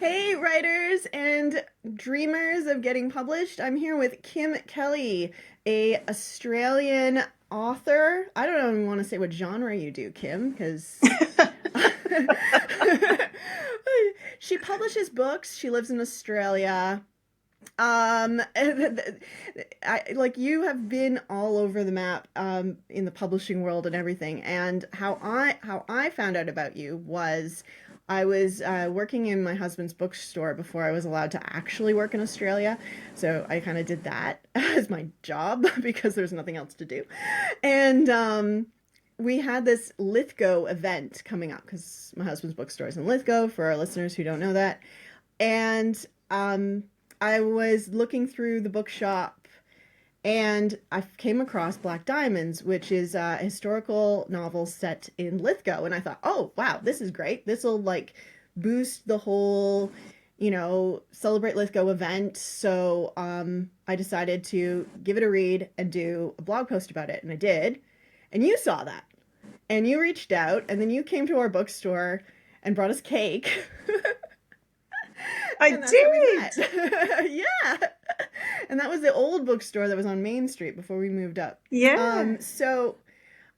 Hey, writers and dreamers of getting published. I'm here with Kim Kelly, a Australian author. I don't even want to say what genre you do, Kim, because she publishes books. She lives in Australia. Like you have been all over the map in the publishing world and everything. And how I found out about you was I was working in my husband's bookstore before I was allowed to actually work in Australia. So I kind of did that as my job because there's nothing else to do. And we had this Lithgow event coming up because my husband's bookstore is in Lithgow, for our listeners who don't know that. And I was looking through the bookshop and I came across Black Diamonds, which is a historical novel set in Lithgow. And I thought, oh, wow, this is great. This will like boost the whole, Celebrate Lithgow event. So I decided to give it a read and do a blog post about it. And I did. And you saw that. And you reached out and then you came to our bookstore and brought us cake. I And that's how we did. met. Yeah. And that was the old bookstore that was on Main Street before we moved up. Yeah. So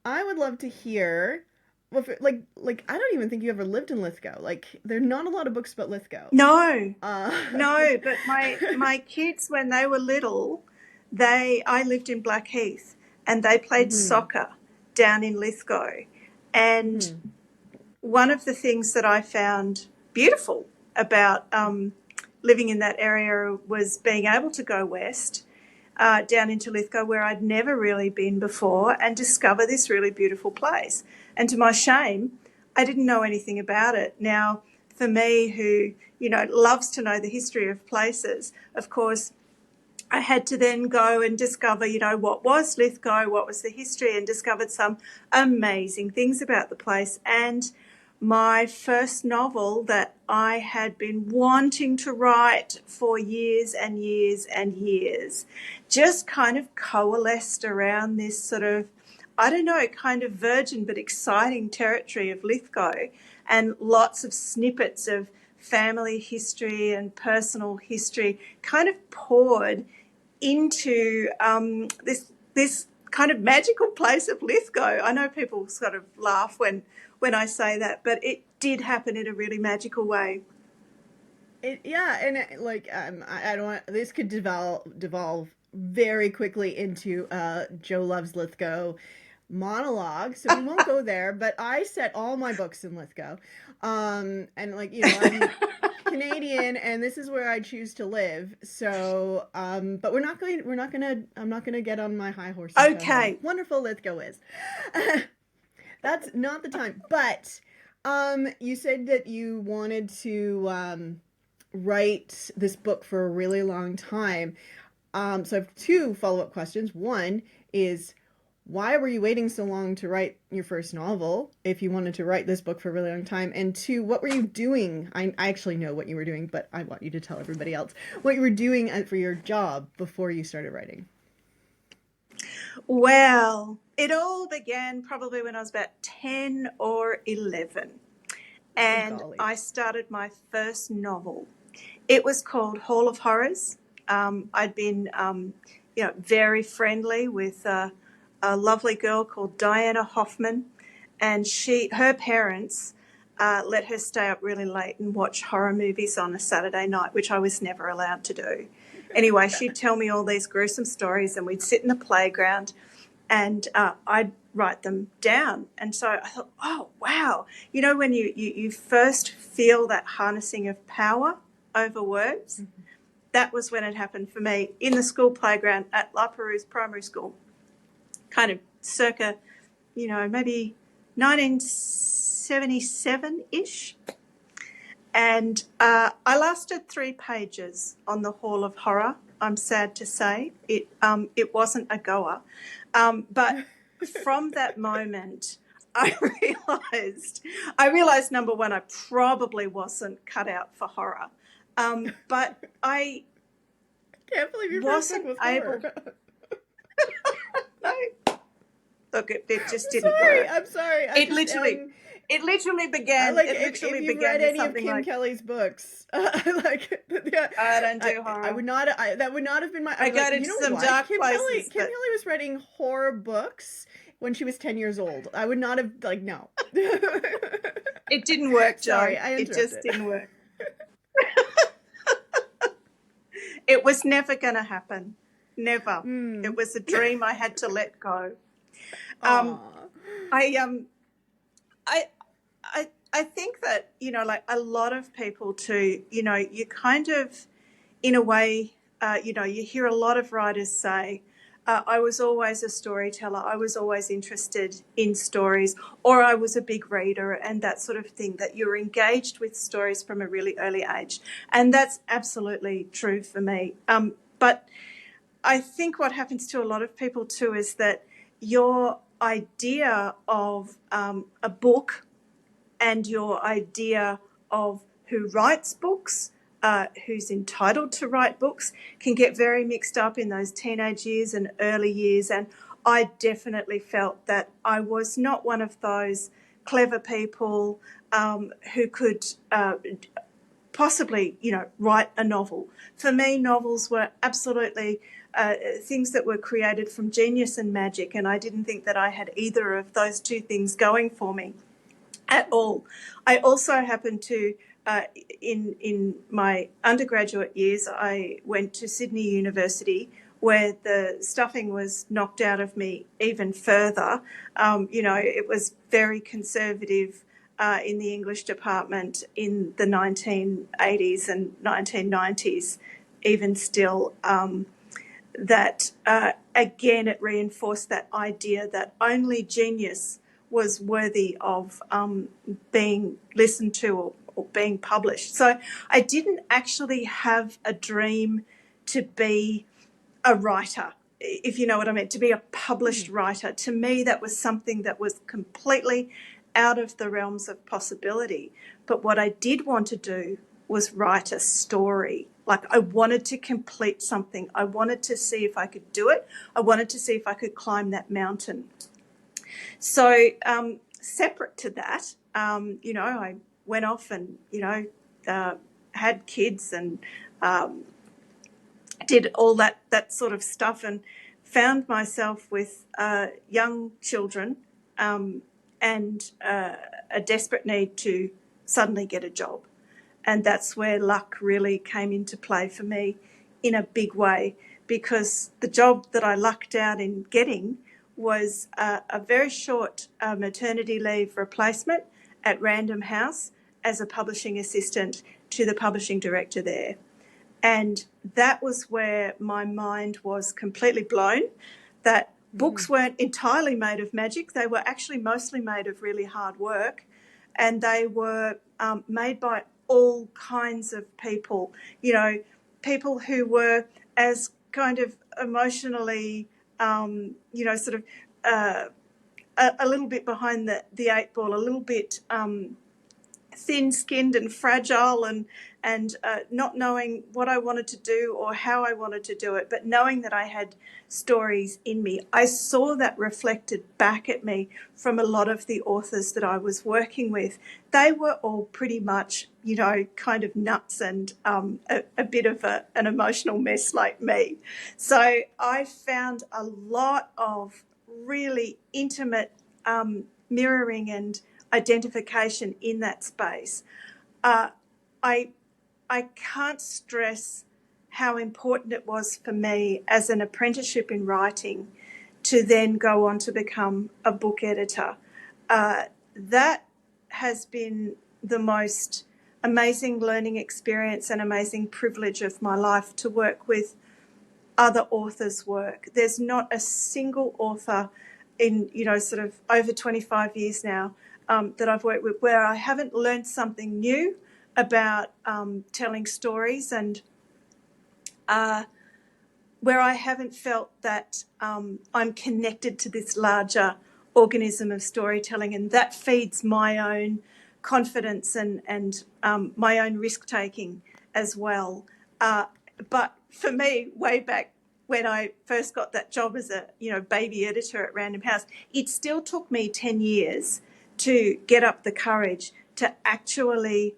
I would love to hear, well, like I don't even think you ever lived in Lithgow. Like there are not a lot of books about Lithgow. No, Uh, no, but my kids when they were little, I lived in Blackheath and they played hmm soccer down in Lithgow. And hmm one of the things that I found beautiful about living in that area was being able to go west down into Lithgow, where I'd never really been before, and discover this really beautiful place. And to my shame, I didn't know anything about it. Now, for me, who loves to know the history of places, of course, I had to then go and discover, what was Lithgow, what was the history, and discovered some amazing things about the place. And my first novel that I had been wanting to write for years and years and years just kind of coalesced around this sort of, I don't know, kind of virgin but exciting territory of Lithgow, and lots of snippets of family history and personal history kind of poured into this kind of magical place of Lithgow. I know people sort of laugh when I say that, but it did happen in a really magical way. yeah, and I don't want this could devolve very quickly into Joe Loves Lithgow monologue, so we won't go there. But I set all my books in Lithgow, and I'm Canadian, and this is where I choose to live. So, but I'm not gonna get on my high horse and tell you how Okay. wonderful Lithgow is. That's not the time. But, you said that you wanted to write this book for a really long time. So I have two follow-up questions. One is, why were you waiting so long to write your first novel if you wanted to write this book for a really long time? And two, what were you doing? I actually know what you were doing, but I want you to tell everybody else what you were doing for your job before you started writing. Well, it all began probably when I was about 10 or 11, Oh, and golly. I started my first novel. It was called Hall of Horrors. I'd been, very friendly with a lovely girl called Diana Hoffman, and her parents let her stay up really late and watch horror movies on a Saturday night, which I was never allowed to do. Anyway, she'd tell me all these gruesome stories, and we'd sit in the playground, and I'd write them down. And so I thought, oh, wow. You know, when you first feel that harnessing of power over words, that was when it happened for me in the school playground at La Perouse Primary School, kind of circa, maybe 1977-ish. And I lasted 3 pages on the Hall of Horror. I'm sad to say it wasn't a goer, but from that moment, I realized number one, I probably wasn't cut out for horror, but I Can't believe your first book wasn't was able. horror. No, look, it just I'm didn't sorry. work. I'm sorry. It literally. It literally began. Like It if literally you've began read with any of something Kim like, Kelly's books, like yeah, "I don't I, do I horror. would not. That would not have been my. I I was like, go to you know some what? dark places, Kim but Kelly was writing horror books when she was 10 years old. I would not have like no. it didn't work, Joe. Sorry, I It just interrupted. didn't work. It was never going to happen. Never. It Mm. was a dream I had to let go. Um, Aw. I I I think that, like a lot of people too, you kind of, in a way, you hear a lot of writers say, I was always a storyteller. I was always interested in stories, or I was a big reader and that sort of thing, that you're engaged with stories from a really early age. And that's absolutely true for me. But I think what happens to a lot of people too is that your idea of a book and your idea of who writes books, who's entitled to write books, can get very mixed up in those teenage years and early years. And I definitely felt that I was not one of those clever people who could possibly, write a novel. For me, novels were absolutely things that were created from genius and magic, and I didn't think that I had either of those two things going for me at all. I also happened to, in my undergraduate years, I went to Sydney University, where the stuffing was knocked out of me even further. It was very conservative in the English department in the 1980s and 1990s, even still. That again, it reinforced that idea that only genius was worthy of being listened to or being published. So I didn't actually have a dream to be a writer, if you know what I mean, to be a published writer. To me, that was something that was completely out of the realms of possibility. But what I did want to do was write a story. Like, I wanted to complete something. I wanted to see if I could do it. I wanted to see if I could climb that mountain. So, separate to that, I went off and, had kids and did all that sort of stuff, and found myself with young children and a desperate need to suddenly get a job. And that's where luck really came into play for me in a big way, because the job that I lucked out in getting was a very short maternity leave replacement at Random House as a publishing assistant to the publishing director there. And that was where my mind was completely blown, that books weren't entirely made of magic. They were actually mostly made of really hard work, and they were made by all kinds of people, people who were as kind of emotionally, sort of a little bit behind the eight ball, a little bit thin-skinned and fragile, and not knowing what I wanted to do or how I wanted to do it, but knowing that I had stories in me. I saw that reflected back at me from a lot of the authors that I was working with. They were all pretty much, kind of nuts and a bit of an emotional mess like me. So I found a lot of really intimate mirroring and identification in that space. I can't stress how important it was for me as an apprenticeship in writing to then go on to become a book editor. That has been the most amazing learning experience and amazing privilege of my life, to work with other authors' work. There's not a single author in, sort of over 25 years now that I've worked with where I haven't learned something new about telling stories, and where I haven't felt that I'm connected to this larger organism of storytelling, and that feeds my own confidence and my own risk-taking as well. But for me, way back when I first got that job as a baby editor at Random House, it still took me 10 years to get up the courage to actually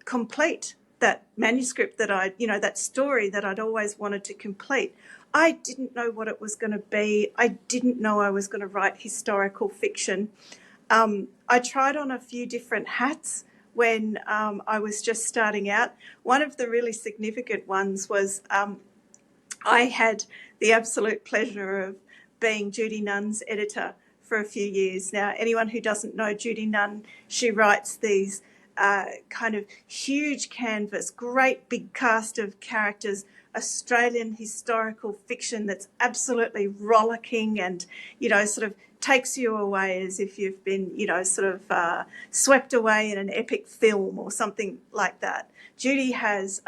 complete that manuscript that that story that I'd always wanted to complete. I didn't know what it was going to be. I didn't know I was going to write historical fiction. I tried on a few different hats when I was just starting out. One of the really significant ones was I had the absolute pleasure of being Judy Nunn's editor for a few years. Now, anyone who doesn't know Judy Nunn, she writes these kind of huge canvas, great big cast of characters, Australian historical fiction that's absolutely rollicking and, sort of takes you away as if you've been, sort of swept away in an epic film or something like that. Judy has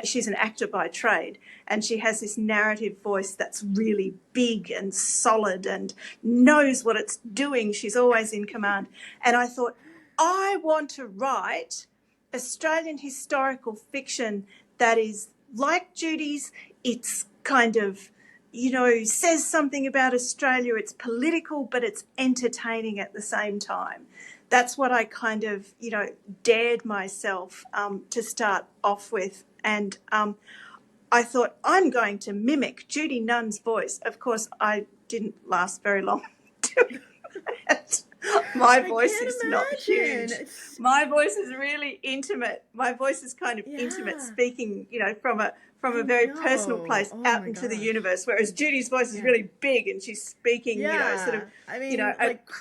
she's an actor by trade, and she has this narrative voice that's really big and solid and knows what it's doing. She's always in command. And I thought, I want to write Australian historical fiction that is like Judy's. It's kind of, says something about Australia. It's political, but it's entertaining at the same time. That's what I kind of, dared myself to start off with. And I thought, I'm going to mimic Judy Nunn's voice. Of course, I didn't last very long doing that. My voice is not huge. My voice is really intimate. My voice is kind of intimate, speaking, from a very personal place out into the universe, whereas Judy's voice is really big and she's speaking, sort of,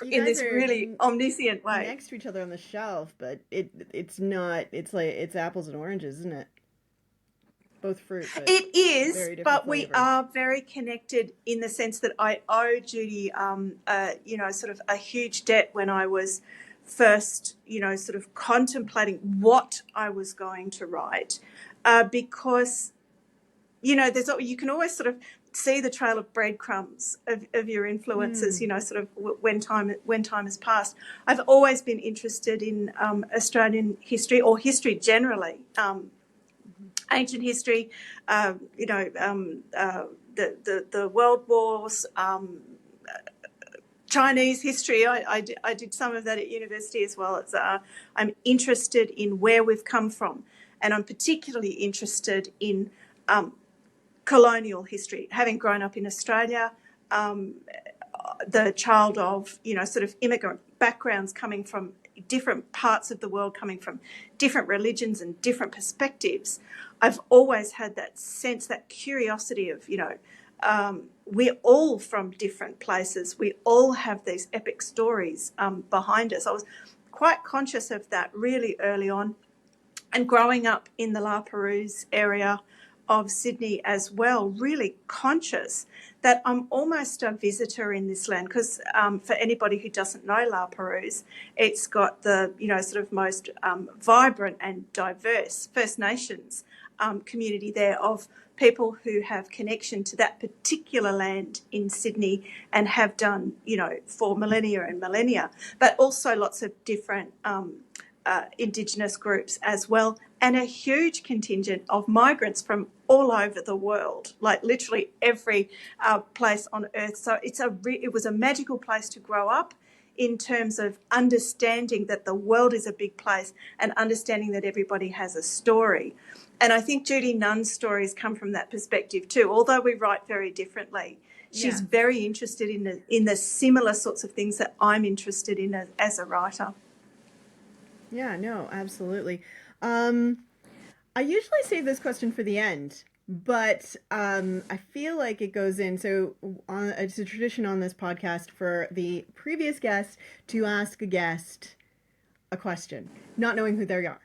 in this really omniscient way. Next to each other on the shelf, but it's not. It's like it's apples and oranges, isn't it? Both fruit. But it is, but flavor. We are very connected in the sense that I owe Judy, sort of a huge debt when I was first, sort of contemplating what I was going to write, because, you can always sort of see the trail of breadcrumbs of your influences, sort of when time has passed. I've always been interested in Australian history or history generally. Ancient history, the World Wars, Chinese history. I did some of that at university as well. I'm interested in where we've come from, and I'm particularly interested in colonial history. Having grown up in Australia, the child of, sort of immigrant backgrounds coming from different parts of the world, coming from different religions and different perspectives, I've always had that sense, that curiosity of, we're all from different places. We all have these epic stories behind us. I was quite conscious of that really early on. And growing up in the La Perouse area of Sydney as well, really conscious that I'm almost a visitor in this land, because for anybody who doesn't know La Perouse, it's got the, sort of most vibrant and diverse First Nations community there of people who have connection to that particular land in Sydney and have done, for millennia and millennia, but also lots of different Indigenous groups as well, and a huge contingent of migrants from all over the world, like literally every place on earth. So it was a magical place to grow up, in terms of understanding that the world is a big place and understanding that everybody has a story. And I think Judy Nunn's stories come from that perspective too, although we write very differently. She's very interested in the similar sorts of things that I'm interested in as a writer. Yeah, no, absolutely. I usually save this question for the end, but I feel like it goes in. So it's a tradition on this podcast for the previous guest to ask a guest a question, not knowing who they are.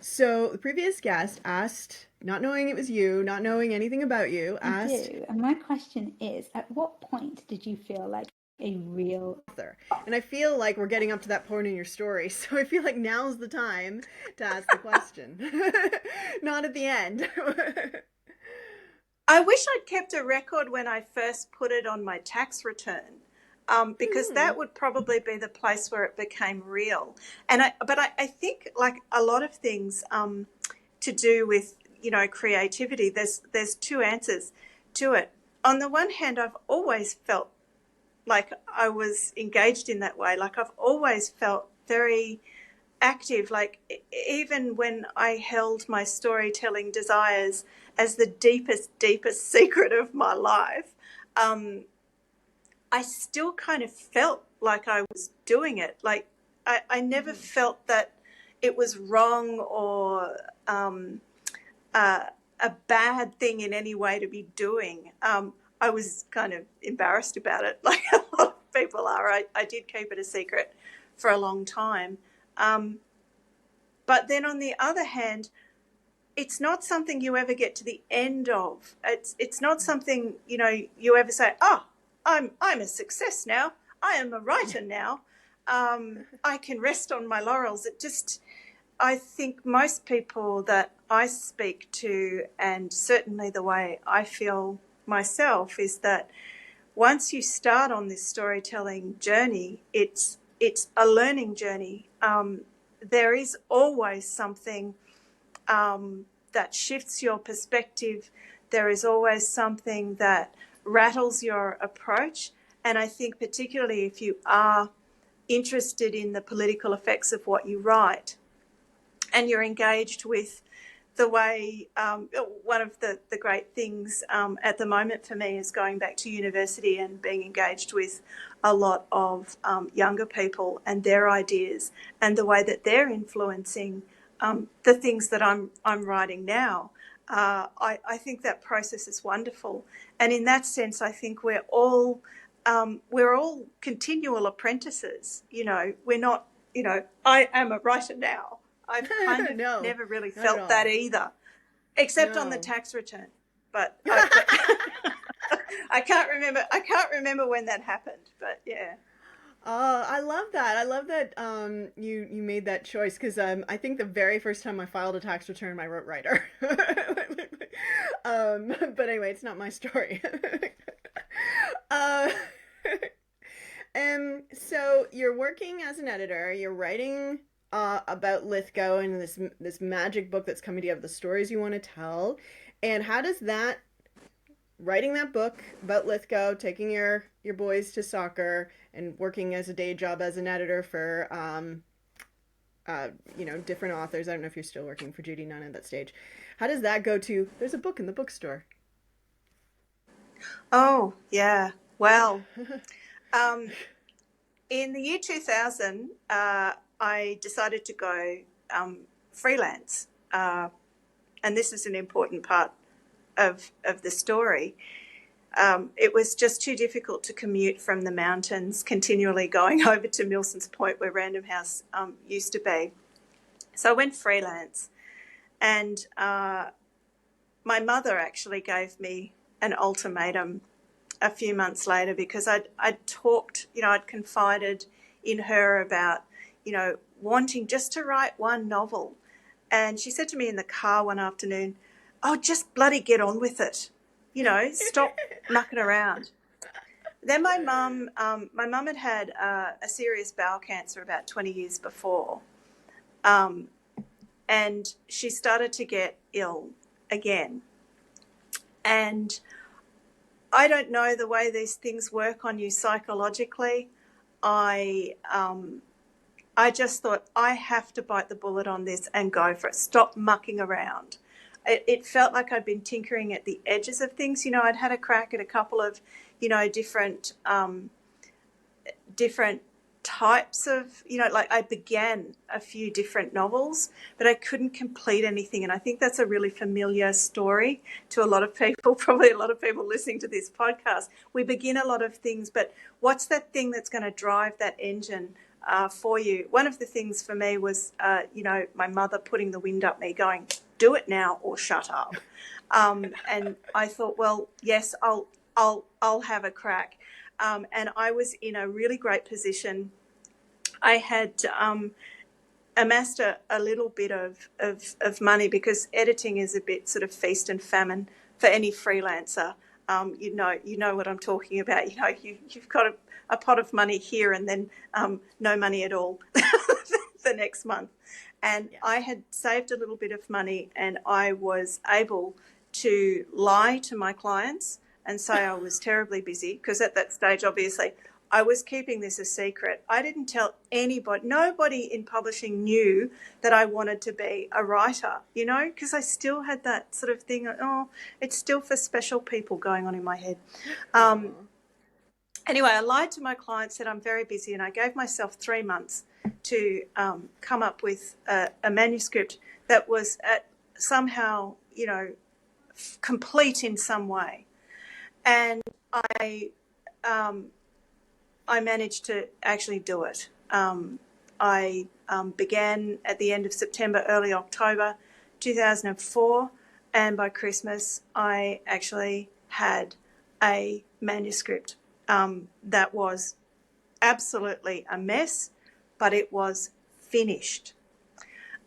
So the previous guest asked, not knowing it was you, not knowing anything about you, asked. I do. And my question is, at what point did you feel like a real author? And I feel like we're getting up to that point in your story, so I feel like now's the time to ask the question. Not at the end. I wish I'd kept a record when I first put it on my tax return, because that would probably be the place where it became real. But I think, like a lot of things to do with, creativity, there's two answers to it. On the one hand, I've always felt like I was engaged in that way. Like I've always felt very active, like even when I held my storytelling desires as the deepest secret of my life, I still kind of felt like I was doing it. Like I never felt that it was wrong or a bad thing in any way to be doing. I was kind of embarrassed about it, like a lot of people are. I did keep it a secret for a long time. But then on the other hand, it's not something you ever get to the end of. It's not something, you know, you ever say, oh, I'm a success now. I am a writer now. I can rest on my laurels. It just, I think most people that I speak to, and certainly the way I feel myself, is that once you start on this storytelling journey, it's a learning journey. There is always something that shifts your perspective. There is always something that rattles your approach. And I think particularly if you are interested in the political effects of what you write and you're engaged with the way, one of the great things at the moment for me is going back to university and being engaged with a lot of younger people and their ideas and the way that they're influencing the things that I'm writing now. I think that process is wonderful. And in that sense, I think we're all continual apprentices. You know, we're not, you know, I am a writer now. I've kind of No, never really not at felt all. that either, except on the No. tax return. But I can't remember. I can't remember when that happened. But yeah. I love that. I love that you made that choice because I think the very first time I filed a tax return, I wrote writer. But anyway, it's not my story. uh, so you're working as an editor. You're writing about Lithgow and this magic book that's coming to you of the stories you want to tell. And how does that writing that book about Lithgow, taking your boys to soccer, and working as a day job as an editor for you know, different authors. I don't know if you're still working for Judy Nunn at that stage. How does that go to? There's a book in the bookstore. Oh yeah. Well, um, in the year 2000, I decided to go freelance, and this is an important part of the story. It was just too difficult to commute from the mountains, continually going over to Milson's Point where Random House used to be. So I went freelance, and my mother actually gave me an ultimatum a few months later because I'd talked, you know, I'd confided in her about, you know, wanting just to write one novel. And she said to me in the car one afternoon, oh, just bloody get on with it. You know, stop mucking around. Then my mum had a serious bowel cancer about 20 years before. And she started to get ill again. And I don't know the way these things work on you psychologically. I just thought, I have to bite the bullet on this and go for it. Stop mucking around. It felt like I'd been tinkering at the edges of things. You know, I'd had a crack at a couple of, you know, different types of, you know, like I began a few different novels, but I couldn't complete anything. And I think that's a really familiar story to a lot of people, probably a lot of people listening to this podcast. We begin a lot of things, but what's that thing that's going to drive that engine for you? One of the things for me was, you know, my mother putting the wind up me going, do it now or shut up. And I thought, well, yes, I'll have a crack. And I was in a really great position. I had amassed a little bit of money because editing is a bit sort of feast and famine for any freelancer. You know what I'm talking about. You know, you've got a pot of money here and then no money at all the next month. And yeah. I had saved a little bit of money and I was able to lie to my clients and say I was terribly busy because at that stage, obviously, I was keeping this a secret. I didn't tell anybody. Nobody in publishing knew that I wanted to be a writer, you know, because I still had that sort of thing, oh, it's still for special people going on in my head. Anyway, I lied to my client, said I'm very busy, and I gave myself 3 months to come up with a manuscript that was somehow, you know, complete in some way. And I managed to actually do it. I began at the end of September, early October 2004, and by Christmas I actually had a manuscript that was absolutely a mess, but it was finished.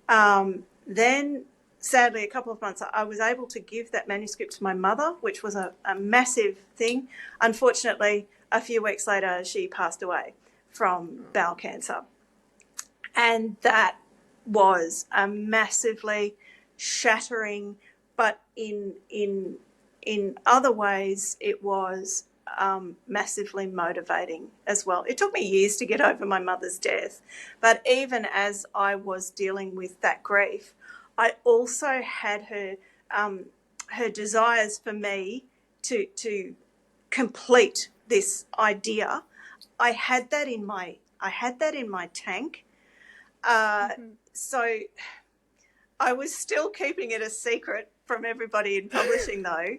Then, sadly, a couple of months, I was able to give that manuscript to my mother, which was a massive thing. Unfortunately, a few weeks later, she passed away from bowel cancer. And that was a massively shattering, but in other ways, it was massively motivating as well. It took me years to get over my mother's death, but even as I was dealing with that grief, I also had her desires for me to complete this idea. I had that in my tank. So I was still keeping it a secret from everybody in publishing, though.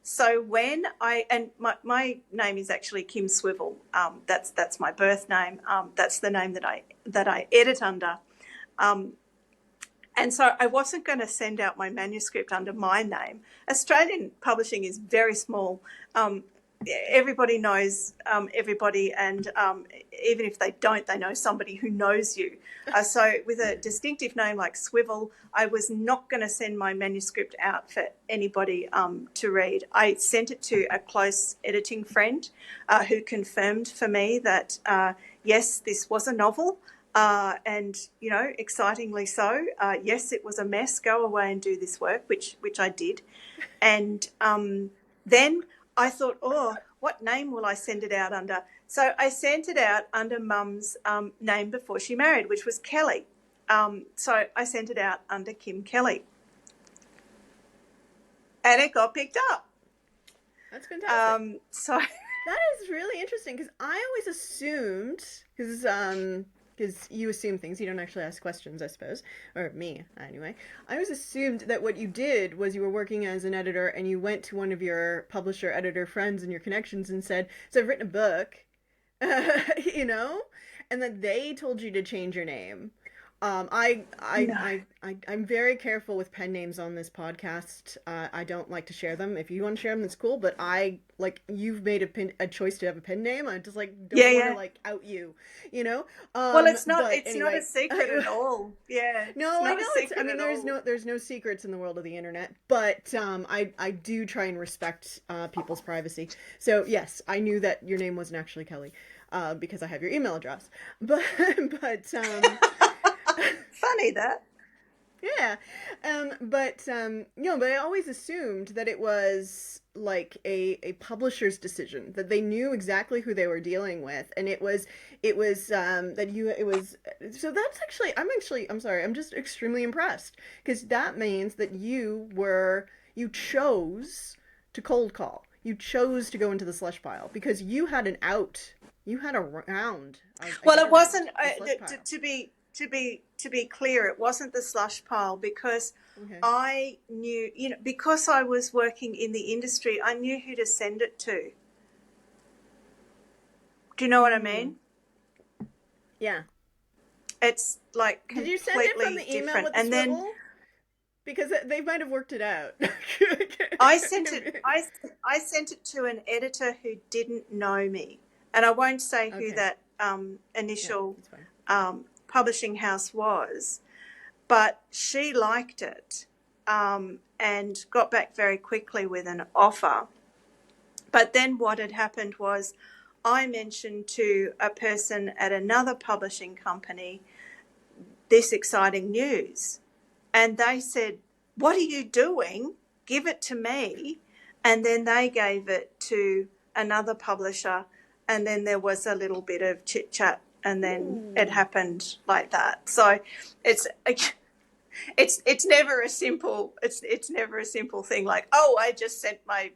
So when my name is actually Kim Swivel. That's my birth name. That's the name that I edit under. And so I wasn't going to send out my manuscript under my name. Australian publishing is very small. Everybody knows everybody, and even if they don't, they know somebody who knows you. So with a distinctive name like Swivel, I was not going to send my manuscript out for anybody to read. I sent it to a close editing friend who confirmed for me that, yes, this was a novel. And, you know, excitingly so. Yes, it was a mess. Go away and do this work, which I did. And then I thought, oh, what name will I send it out under? So I sent it out under Mum's name before she married, which was Kelly. So I sent it out under Kim Kelly. And it got picked up. That's fantastic. So that is really interesting, because I always assumed, because you assume things, you don't actually ask questions, I suppose, or me anyway. I always assumed that what you did was you were working as an editor and you went to one of your publisher editor friends and your connections and said, so I've written a book, you know, and that they told you to change your name. I'm very careful with pen names on this podcast. I don't like to share them. If you want to share them, that's cool. But you've made a choice to have a pen name. I just don't want to out you, you know. Well, it's not anyway. Not a secret at all. Yeah. No, I know. There's no secrets in the world of the internet. But I do try and respect people's privacy. So yes, I knew that your name wasn't actually Kelly, because I have your email address. But Funny that. Yeah. But I always assumed that it was like a publisher's decision, that they knew exactly who they were dealing with, and it was so that's actually I'm sorry, I'm just extremely impressed, because that means that you chose to cold call. You chose to go into the slush pile because you had an out. You had a round. Well, it wasn't to be clear, it wasn't the slush pile, because I knew, because I was working in the industry, I knew who to send it to. Do you know what I mean? Yeah. It's like completely different. Did you send it from the email with the swivel? Then, because they might have worked it out. I sent it to an editor who didn't know me, and I won't say who that initial publishing house was, but she liked it and got back very quickly with an offer. But then what had happened was I mentioned to a person at another publishing company this exciting news, and they said, "What are you doing? Give it to me." And then they gave it to another publisher, and then there was a little bit of chit chat, and then it happened like that. So it's never a simple it's never a simple thing like, oh, I just sent my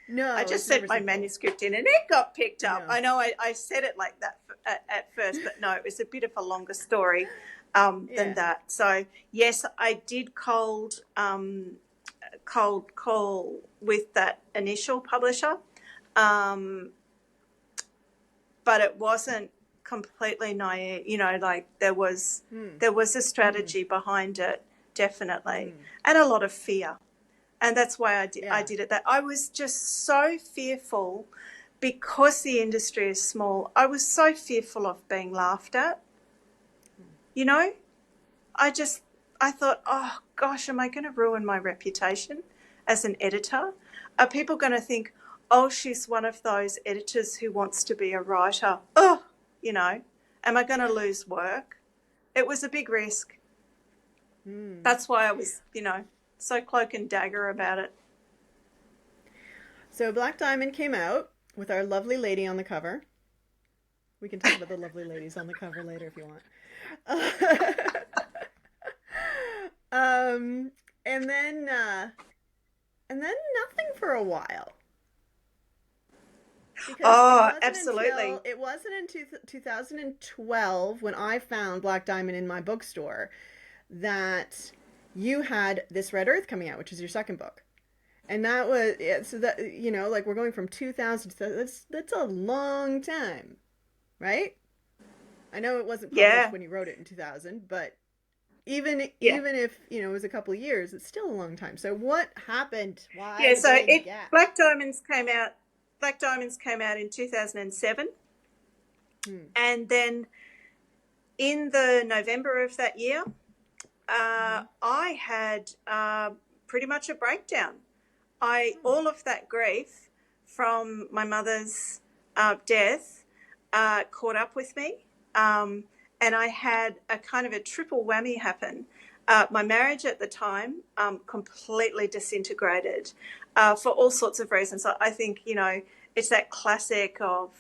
No, I just sent my manuscript in and it got picked up. No. I know I said it like that at first, but no, it was a bit of a longer story than that. So yes, I did cold call with that initial publisher, but it wasn't completely naive. Like there was a strategy behind it, definitely, and a lot of fear. And that's why I did it. That I was just so fearful because the industry is small. I was so fearful of being laughed at. I thought, oh gosh, am I going to ruin my reputation as an editor? Are people going to think, oh, she's one of those editors who wants to be a writer? Oh, am I going to lose work? It was a big risk. That's why I was, so cloak and dagger about it. So Black Diamond came out with our lovely lady on the cover. We can talk about the lovely ladies on the cover later if you want. And then nothing for a while. Because absolutely. It wasn't until 2012 when I found Black Diamond in my bookstore that you had This Red Earth coming out, which is your second book. And that was, so that, like we're going from 2000 to, that's a long time, right? I know it wasn't published when you wrote it in 2000, but even if, it was a couple of years, it's still a long time. So what happened? Why? Yeah, so Black Diamonds came out in 2007. And then in the November of that year, I had pretty much a breakdown. All of that grief from my mother's death caught up with me, and I had a kind of a triple whammy happen. My marriage at the time completely disintegrated for all sorts of reasons. I think, it's that classic of,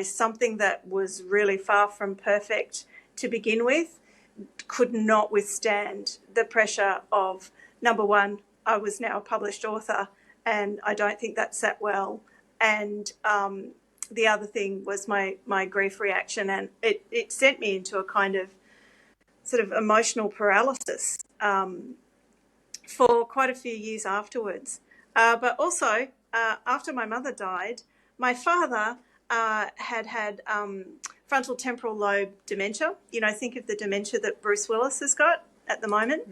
something that was really far from perfect to begin with could not withstand the pressure of, number one, I was now a published author, and I don't think that sat well. And the other thing was my grief reaction, and it sent me into a kind of sort of emotional paralysis for quite a few years afterwards. But also, after my mother died, my father had frontal temporal lobe dementia. Think of the dementia that Bruce Willis has got at the moment.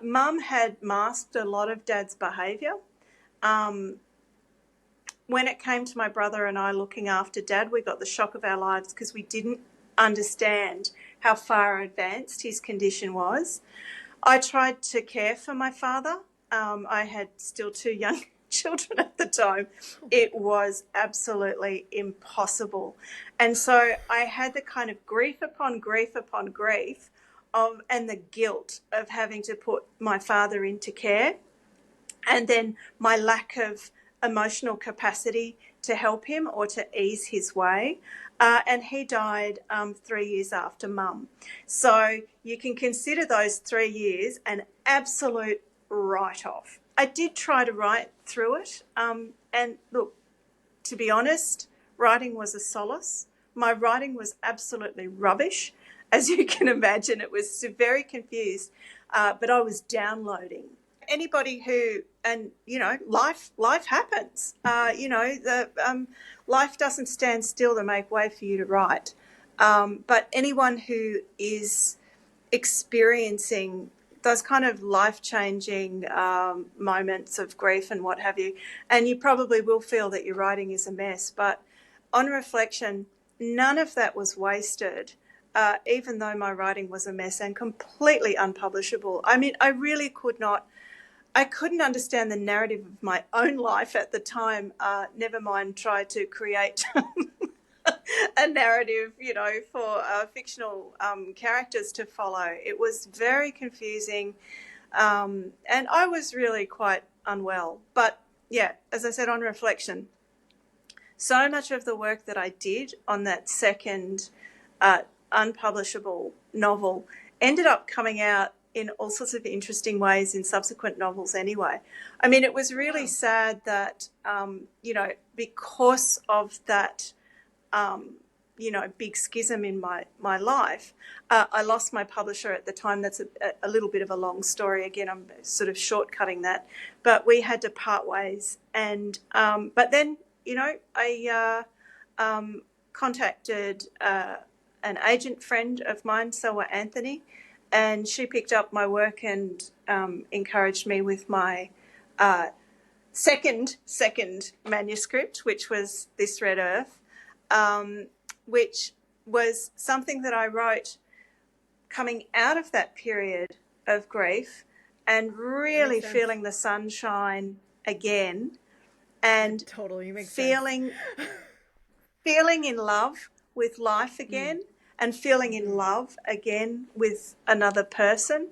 Mum had masked a lot of Dad's behaviour. When it came to my brother and I looking after Dad, we got the shock of our lives because we didn't understand how far advanced his condition was. I tried to care for my father. I had still 2 young children at the time. It was absolutely impossible. And so I had the kind of grief upon grief upon grief and the guilt of having to put my father into care, and then my lack of emotional capacity to help him or to ease his way. And he died 3 years after Mum. So you can consider those 3 years an absolute write-off. I did try to write through it. And look, to be honest, writing was a solace. My writing was absolutely rubbish. As you can imagine, it was very confused, but I was downloading. Anybody who, and life happens. Life doesn't stand still to make way for you to write. But anyone who is experiencing those kind of life-changing moments of grief and what have you, and you probably will feel that your writing is a mess, but on reflection, none of that was wasted. Even though my writing was a mess and completely unpublishable. I mean, I couldn't understand the narrative of my own life at the time, never mind try to create a narrative, for fictional characters to follow. It was very confusing, and I was really quite unwell. But, yeah, as I said, on reflection, so much of the work that I did on that second unpublishable novel ended up coming out in all sorts of interesting ways in subsequent novels anyway. I mean, it was really sad that, because of that, big schism in my life, I lost my publisher at the time. That's a little bit of a long story. Again, I'm sort of shortcutting that. But we had to part ways. And but then, I contacted an agent friend of mine, Selwa Anthony, and she picked up my work and encouraged me with my second manuscript, which was This Red Earth, which was something that I wrote coming out of that period of grief and really feeling the sunshine again, and totally makes feeling in love with life again, and feeling in love again with another person,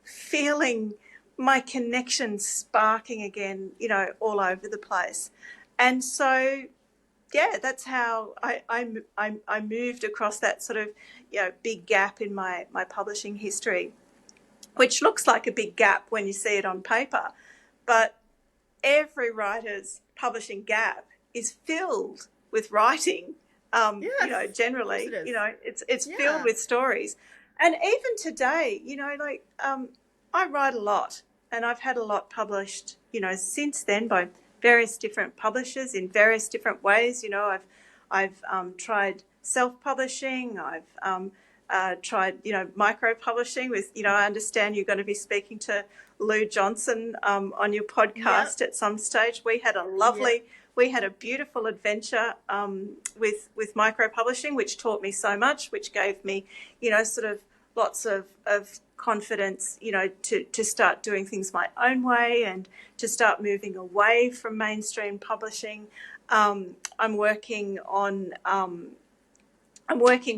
feeling my connection sparking again, all over the place. And so, yeah, that's how I moved across that sort of, big gap in my publishing history, which looks like a big gap when you see it on paper. But every writer's publishing gap is filled with writing. Generally, it's filled with stories. And even today, I write a lot, and I've had a lot published, since then by various different publishers in various different ways. I've tried self-publishing. I've tried, micro-publishing with, I understand you're going to be speaking to Lou Johnson on your podcast at some stage. We had a beautiful adventure with micro-publishing, which taught me so much, which gave me, sort of lots of confidence, to start doing things my own way and to start moving away from mainstream publishing. I'm working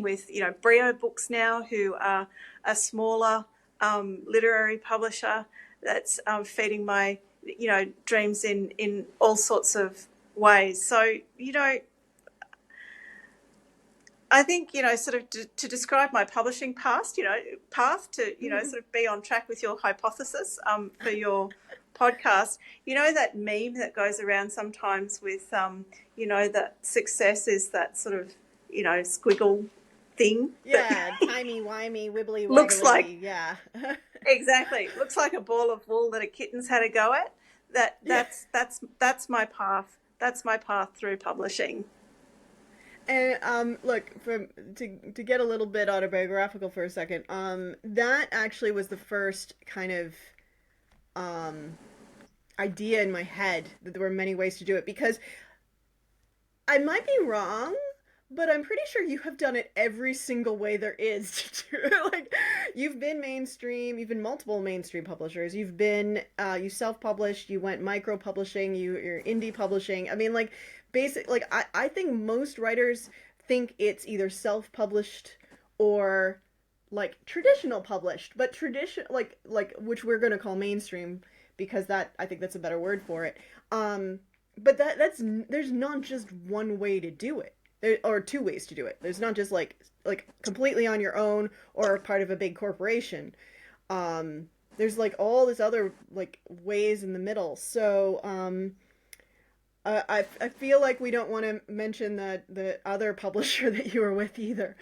with, Brio Books now, who are a smaller literary publisher that's feeding my, dreams in all sorts of ways. So, I think, sort of to describe my publishing path to, sort of be on track with your hypothesis for your podcast, that meme that goes around sometimes with, that success is that sort of, squiggle thing. Yeah, timey-wimey, wibbly-wobbly. Looks like, yeah. Exactly. Looks like a ball of wool that a kitten's had a go at. That's my path. That's my path through publishing. And look, to get a little bit autobiographical for a second, that actually was the first kind of idea in my head that there were many ways to do it, because I might be wrong, but I'm pretty sure you have done it every single way there is to do it. Like, you've been mainstream, you've been multiple mainstream publishers, you've been, you self-published, you went micro-publishing, you're indie publishing. I mean, like, I think most writers think it's either self-published or, like, traditional published, but like, which we're going to call mainstream, because I think that's a better word for it. But there's not just one way to do it. Or two ways to do it. There's not just like completely on your own or part of a big corporation. There's like all this other like ways in the middle. So I feel like we don't want to mention the other publisher that you were with either.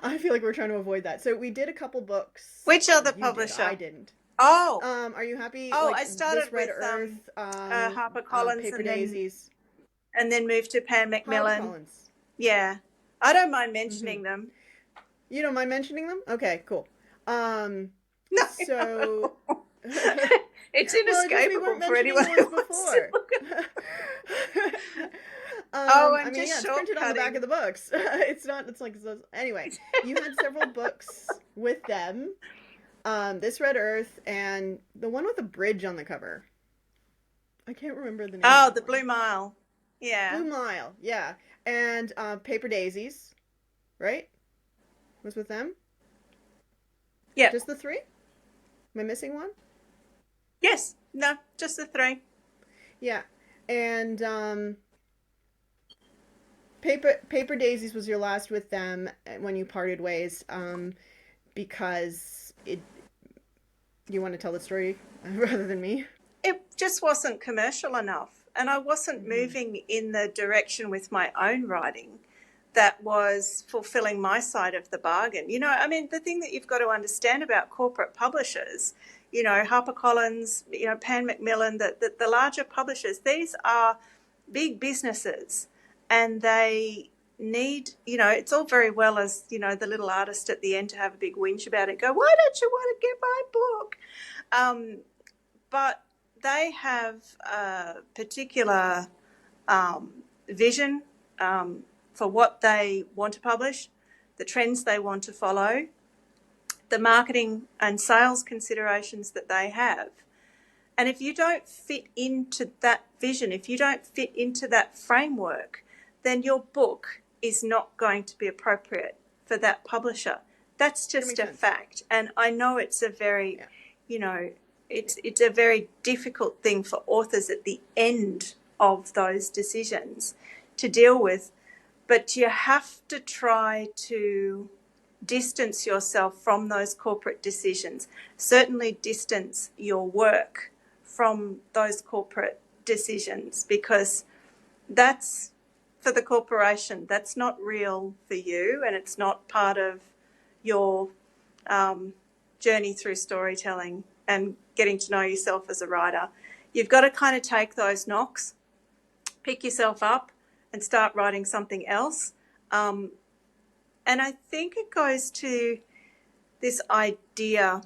I feel like we're trying to avoid that. So we did a couple books. Which other publisher? I didn't. Oh. Are you happy? Oh, like, I started This Red with Earth, HarperCollins, Paper Daisies, and then moved to Pan Macmillan. HarperCollins. Yeah, I don't mind mentioning them. You don't mind mentioning them? Okay, cool. No. So it's inescapable for anyone who wants to look at I'm just it's printed on the back of the books. It's like, anyway, you had several books with them. This Red Earth and the one with a bridge on the cover. I can't remember the name. Oh, the Blue Mile. Yeah. Blue Mile, yeah. And Paper Daisies, right? Was with them? Yeah. Just the three? Am I missing one? Yes. No, just the three. Yeah. And Paper Daisies was your last with them when you parted ways, because it. You want to tell the story rather than me? It just wasn't commercial enough, and I wasn't Mm-hmm. moving in the direction with my own writing that was fulfilling my side of the bargain. You know, I mean, the thing that you've got to understand about corporate publishers, you know, HarperCollins, you know, Pan Macmillan, the larger publishers, these are big businesses, and they need, you know, it's all very well as, you know, the little artist at the end to have a big whinge about it, go, why don't you want to get my book? But they have a particular vision for what they want to publish, the trends they want to follow, the marketing and sales considerations that they have. And if you don't fit into that vision, if you don't fit into that framework, then your book is not going to be appropriate for that publisher. That's That just makes a sense. fact. And I know it's a very, Yeah. you know, it's a very difficult thing for authors at the end of those decisions to deal with. But you have to try to distance yourself from those corporate decisions. Certainly distance your work from those corporate decisions, because that's for the corporation. That's not real for you, and it's not part of your journey through storytelling and getting to know yourself as a writer. You've got to kind of take those knocks, pick yourself up, and start writing something else. And I think it goes to this idea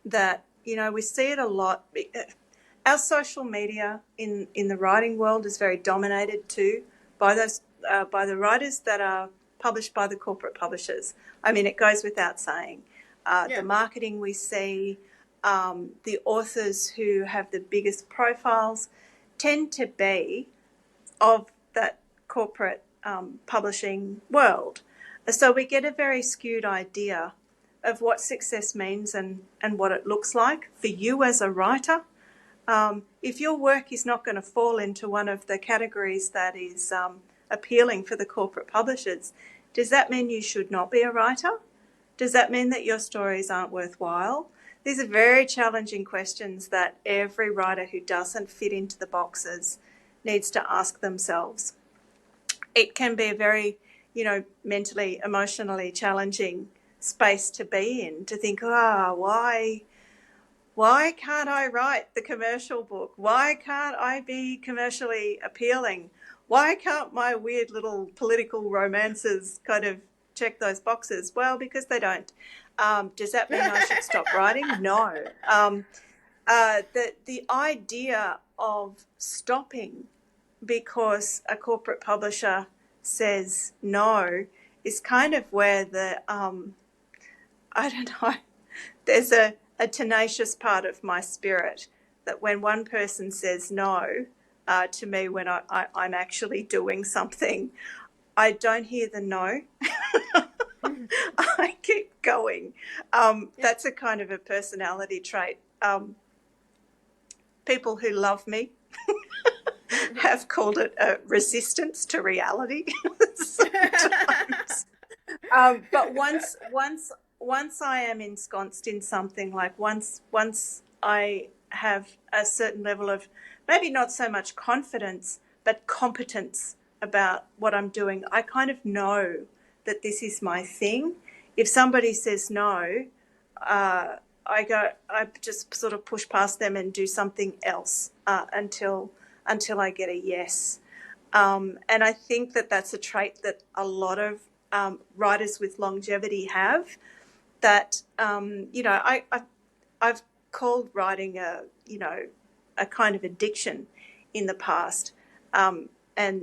that, you know, we see it a lot. Our social media in the writing world is very dominated too by those by the writers that are published by the corporate publishers. I mean, it goes without saying. The Yeah. marketing we see, the authors who have the biggest profiles tend to be of that corporate publishing world. So we get a very skewed idea of what success means and what it looks like for you as a writer. If your work is not going to fall into one of the categories that is appealing for the corporate publishers, does that mean you should not be a writer? Does that mean that your stories aren't worthwhile? These are very challenging questions that every writer who doesn't fit into the boxes needs to ask themselves. It can be a very, you know, mentally, emotionally challenging space to be in, to think, why can't I write the commercial book? Why can't I be commercially appealing? Why can't my weird little political romances kind of check those boxes? Well, because they don't. Does that mean I should stop writing? No. The idea of stopping because a corporate publisher says no is kind of where the I don't know, there's a tenacious part of my spirit that when one person says no to me when I'm actually doing something, I don't hear the no. I keep going. That's a kind of a personality trait. People who love me have called it a resistance to reality sometimes. But once I am ensconced in something, like once I have a certain level of maybe not so much confidence but competence about what I'm doing, I kind of know that this is my thing. If somebody says no, I just sort of push past them and do something else until I get a yes. And I think that that's a trait that a lot of writers with longevity have. That you know, I've called writing a kind of addiction in the past, and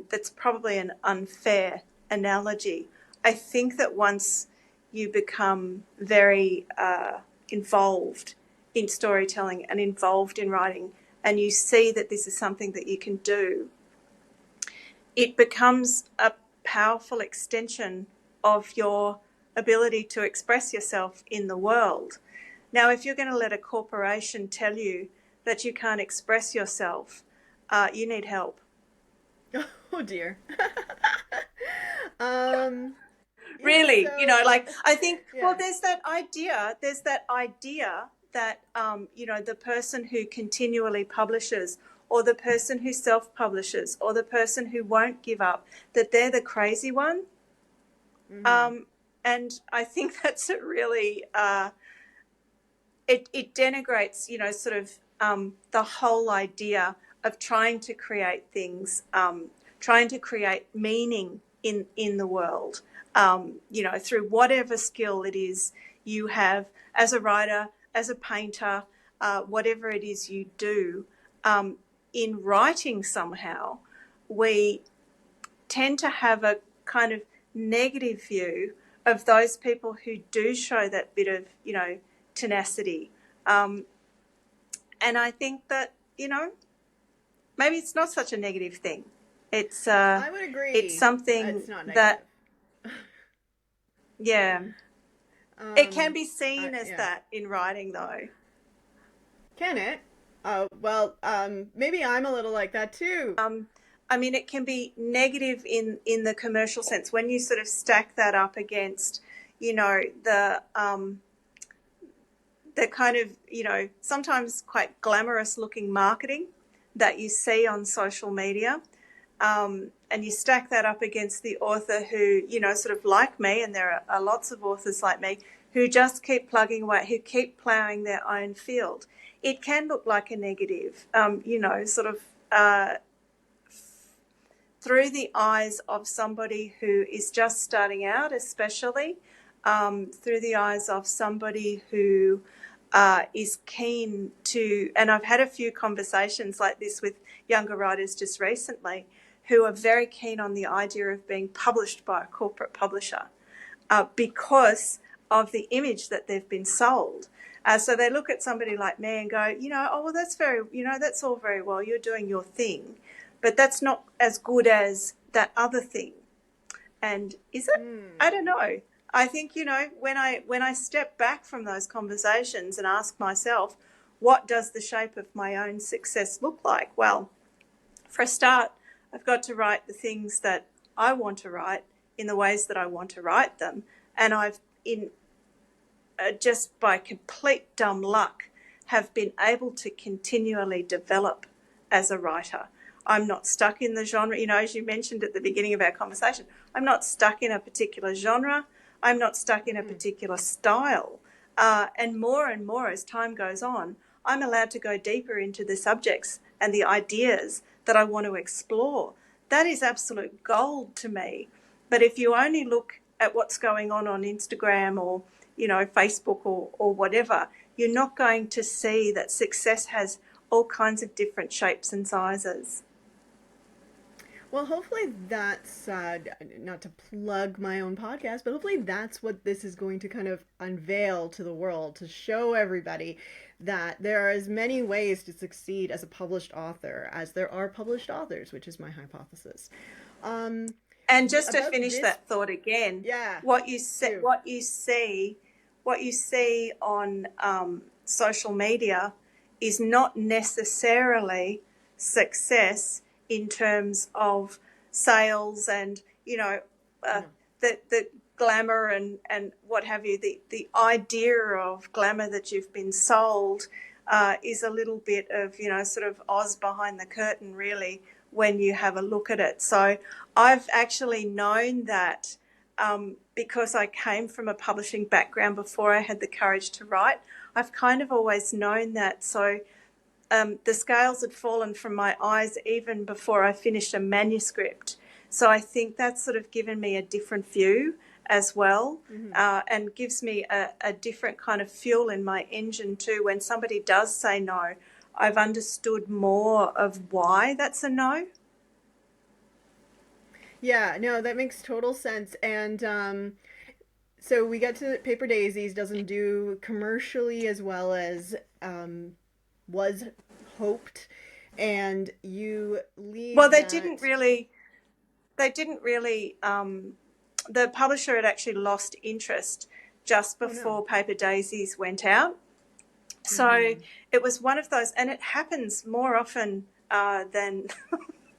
that's probably an unfair analogy. I think that once you become very involved in storytelling and involved in writing, and you see that this is something that you can do, it becomes a powerful extension of your ability to express yourself in the world. Now, if you're going to let a corporation tell you that you can't express yourself, you need help. Oh dear. Um, yeah, Really, so like I think, well, yeah. there's that idea that, the person who continually publishes, or the person who self-publishes, or the person who won't give up, that they're the crazy one. Hmm. And I think that's a really, it denigrates, sort of the whole idea of trying to create things, trying to create meaning in the world, through whatever skill it is you have as a writer, as a painter, whatever it is you do. In writing, somehow, we tend to have a kind of negative view of those people who do show that bit of, tenacity. Um, and I think that, maybe it's not such a negative thing. It's I would it's agree. something It's not that, negative. yeah, it can Um, be seen as yeah. that in writing, though. Can it? Well, maybe I'm a little like that too. I mean, it can be negative in the commercial sense when you sort of stack that up against, the kind of, sometimes quite glamorous looking marketing that you see on social media. And you stack that up against the author who, sort of like me, and there are lots of authors like me, who just keep plugging away, who keep ploughing their own field. It can look like a negative, sort of through the eyes of somebody who is just starting out, especially through the eyes of somebody who is keen to, and I've had a few conversations like this with younger writers just recently, who are very keen on the idea of being published by a corporate publisher because of the image that they've been sold. So they look at somebody like me and go, oh, well, that's all very well. You're doing your thing, but that's not as good as that other thing. And is it? I don't know. I think, when I step back from those conversations and ask myself, what does the shape of my own success look like? Well, for a start, I've got to write the things that I want to write in the ways that I want to write them. And I've, in just by complete dumb luck, have been able to continually develop as a writer. I'm not stuck in the genre, as you mentioned at the beginning of our conversation. I'm not stuck in a particular genre. I'm not stuck in a particular style. And more as time goes on, I'm allowed to go deeper into the subjects and the ideas that I want to explore. That is absolute gold to me. But if you only look at what's going on Instagram or, Facebook or whatever, you're not going to see that success has all kinds of different shapes and sizes. Well, hopefully that's not to plug my own podcast, but hopefully that's what this is going to kind of unveil to the world, to show everybody that there are as many ways to succeed as a published author as there are published authors, which is my hypothesis. Um, And just to about finish this, that thought again, yeah, what you see, do. on social media is not necessarily success in terms of sales and, uh, No. the glamour and what have you. The idea of glamour that you've been sold is a little bit of, sort of Oz behind the curtain, really, when you have a look at it. So I've actually known that because I came from a publishing background before I had the courage to write. I've kind of always known that. So the scales had fallen from my eyes even before I finished a manuscript. So I think that's sort of given me a different view as well, and gives me a different kind of fuel in my engine too. When somebody does say no, I've understood more of why that's a no. Yeah, no, that makes total sense. And so we get to Paper Daisies doesn't do commercially as well as was hoped, and you Well, leave they didn't that. really. They didn't really. The publisher had actually lost interest just Oh no. before Paper Daisies went out. So Mm-hmm. it was one of those, and it happens more often than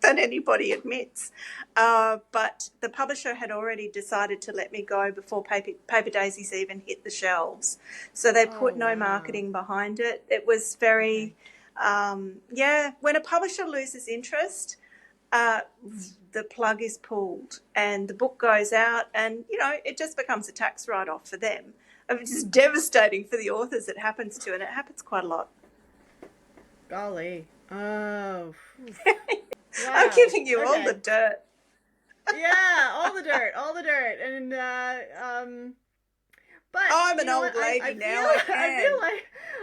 than anybody admits. But the publisher had already decided to let me go before Paper Daisies even hit the shelves. So they put no marketing behind it. It was very, when a publisher loses interest, the plug is pulled and the book goes out, and, it just becomes a tax write-off for them. It's just devastating for the authors it happens to, and it happens quite a lot. Golly. Oh. Wow. I'm giving you all the dirt. Yeah, all the dirt. And but I'm an old lady now.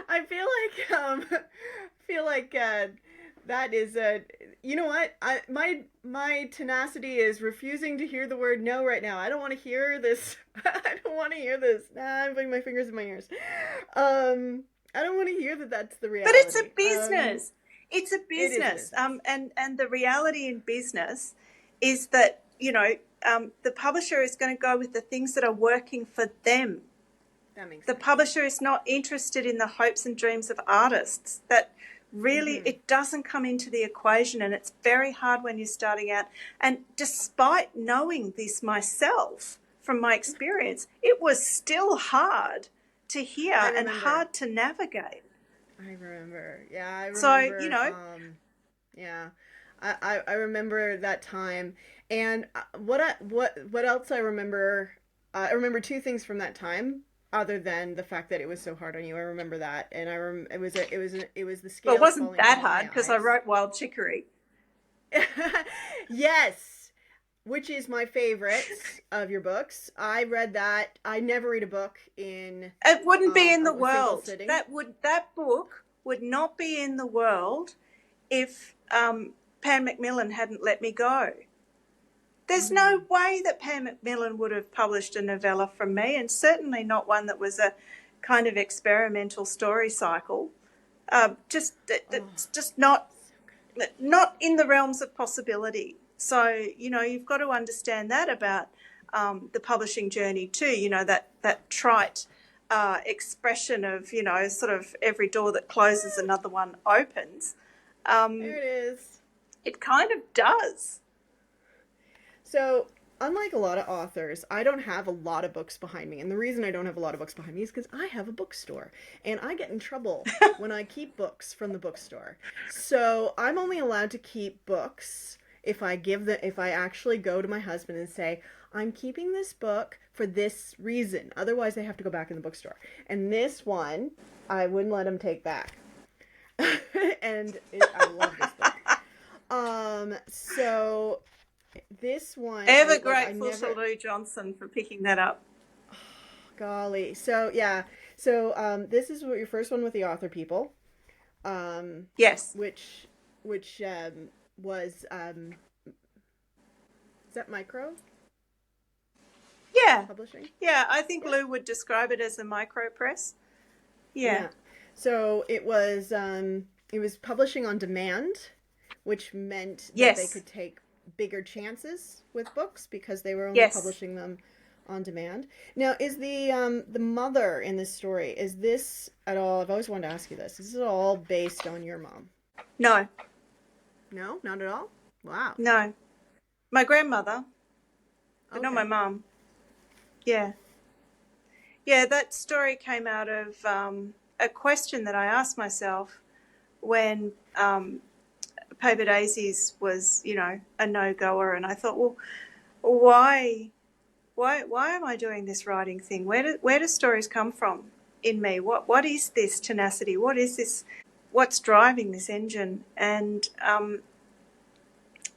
I feel like that is you know what? My tenacity is refusing to hear the word no right now. I don't want to hear this. I don't want to hear this. I'm putting my fingers in my ears. I don't want to hear that that's the reality. But it's a business. It's a business. And the reality in business is that, the publisher is going to go with the things that are working for them. That makes the sense. publisher is not interested in the hopes and dreams of artists. That really, it doesn't come into the equation, and it's very hard when you're starting out. And despite knowing this myself from my experience, it was still hard to hear and hard to navigate. I remember. Yeah, I remember. So, I remember that time. And what else I remember? I remember two things from that time, other than the fact that it was so hard on you. I remember that, and it was the scale. Well, it wasn't that hard because I wrote Wild Chicory. Yes, which is my favorite of your books. I read that. I never read a book in. It wouldn't be in the world. Sitting. That book would not be in the world if Pan Macmillan hadn't let me go. There's no way that Pan Macmillan would have published a novella from me, and certainly not one that was a kind of experimental story cycle. It's just not in the realms of possibility. So, you've got to understand that about the publishing journey too, that trite expression of, sort of every door that closes, another one opens. There it is. It kind of does. So, unlike a lot of authors, I don't have a lot of books behind me. And the reason I don't have a lot of books behind me is because I have a bookstore. And I get in trouble when I keep books from the bookstore. So, I'm only allowed to keep books if I actually go to my husband and say, I'm keeping this book for this reason. Otherwise, I have to go back in the bookstore. And this one, I wouldn't let him take back. And I love this book. So this one, ever grateful to Lou Johnson for picking that up. Oh, golly. So yeah. So this is your first one with the author people. Yes. Which was is that Micro? Yeah. Publishing? Yeah, I think Lou would describe it as a micro press. Yeah. So it was publishing on demand, which meant that they could take bigger chances with books because they were only publishing them on demand. Now, is the mother in this story, is this at all, I've always wanted to ask you this, is it all based on your mom? No. No, not at all? Wow. No. My grandmother, but not my mum. Yeah. Yeah, that story came out of a question that I asked myself when Paper Daisies was, a no-goer, and I thought, well, why am I doing this writing thing? Where do stories come from in me? What is this tenacity? What is this? What's driving this engine? And an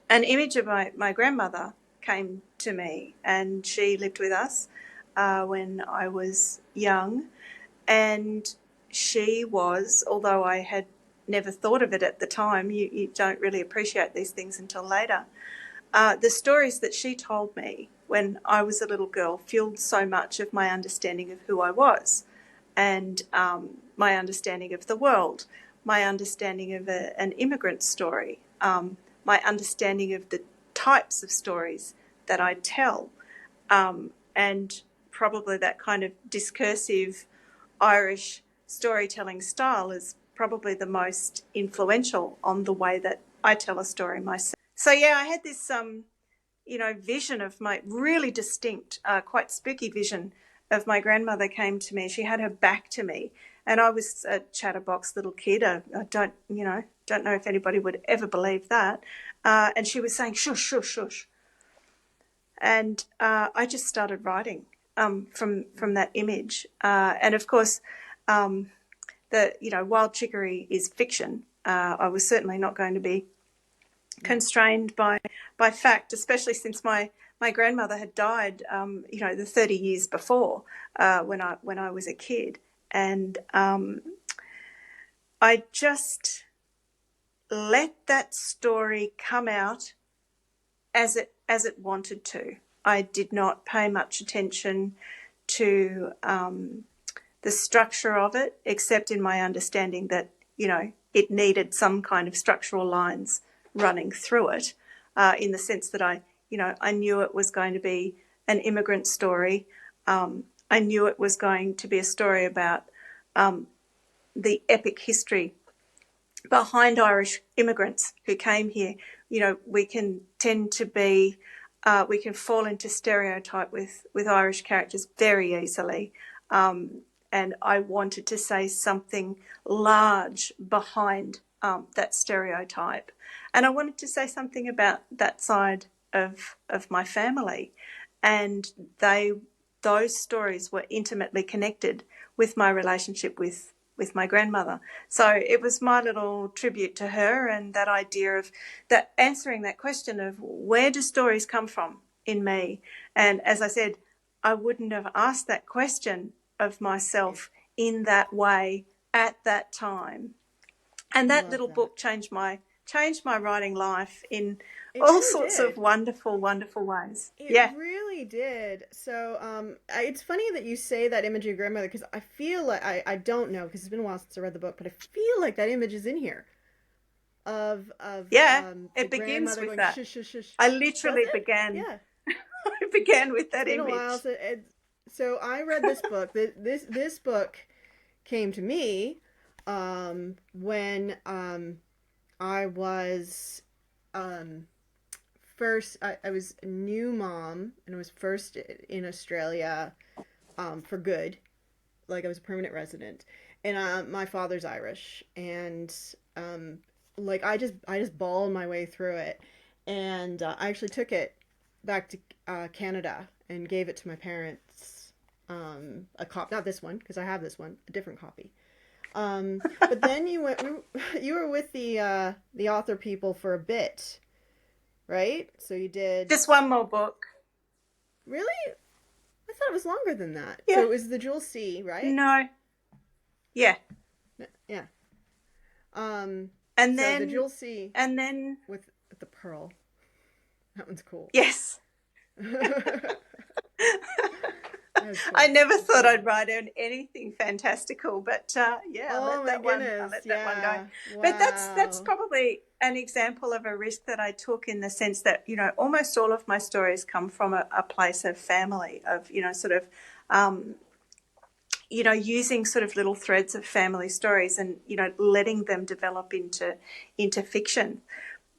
image of my grandmother came to me, and she lived with us when I was young, and she was, although I had never thought of it at the time, you don't really appreciate these things until later, the stories that she told me when I was a little girl fueled so much of my understanding of who I was, and my understanding of the world, my understanding of an immigrant story, my understanding of the types of stories that I tell, and probably that kind of discursive Irish storytelling style is probably the most influential on the way that I tell a story myself. So yeah, I had this vision of my really distinct, quite spooky vision of my grandmother came to me. She had her back to me, and I was a chatterbox little kid. I don't know if anybody would ever believe that. And she was saying, "Shush, shush, shush," and I just started writing from that image. And of course, Wild Chicory is fiction. I was certainly not going to be constrained by fact, especially since my grandmother had died, the 30 years before, when I was a kid, and I just let that story come out as it wanted to. I did not pay much attention to the structure of it, except in my understanding that it needed some kind of structural lines running through it, in the sense that I knew it was going to be an immigrant story. I knew it was going to be a story about the epic history behind Irish immigrants who came here. We can tend to be, we can fall into stereotype with Irish characters very easily. And I wanted to say something large behind that stereotype. And I wanted to say something about that side of my family. And those stories were intimately connected with my relationship with my grandmother. So it was my little tribute to her, and that idea of that, answering that question of where do stories come from in me. And as I said, I wouldn't have asked that question of myself in that way at that time. And that little book changed my writing life in all sorts of wonderful, wonderful ways. It really did. So, it's funny that you say that image of your grandmother, because I feel like I don't know, because it's been a while since I read the book, but I feel like that image is in here of it begins with going, that. shush, shush, shush. I literally began. Yeah, I began with that it's been image. a while. So I read this book. This book came to me when I was first. I was a new mom, and I was first in Australia for good. Like, I was a permanent resident, and my father's Irish, and like I just bawled my way through it, and I actually took it back to Canada and gave it to my parents. A copy, not this one, because I have this one, a different copy. But then you were with the author people for a bit, right? So you did just one more book. Really? I thought it was longer than that. Yeah. So it was the Jewel C, right? No. Yeah. Yeah. And so then the Jewel C, and then with the pearl. That one's cool. Yes. Cool. I never thought I'd write anything fantastical, but I let that one go. Wow. But that's probably an example of a risk that I took, in the sense that almost all of my stories come from a place of family, of sort of using sort of little threads of family stories, and letting them develop into fiction.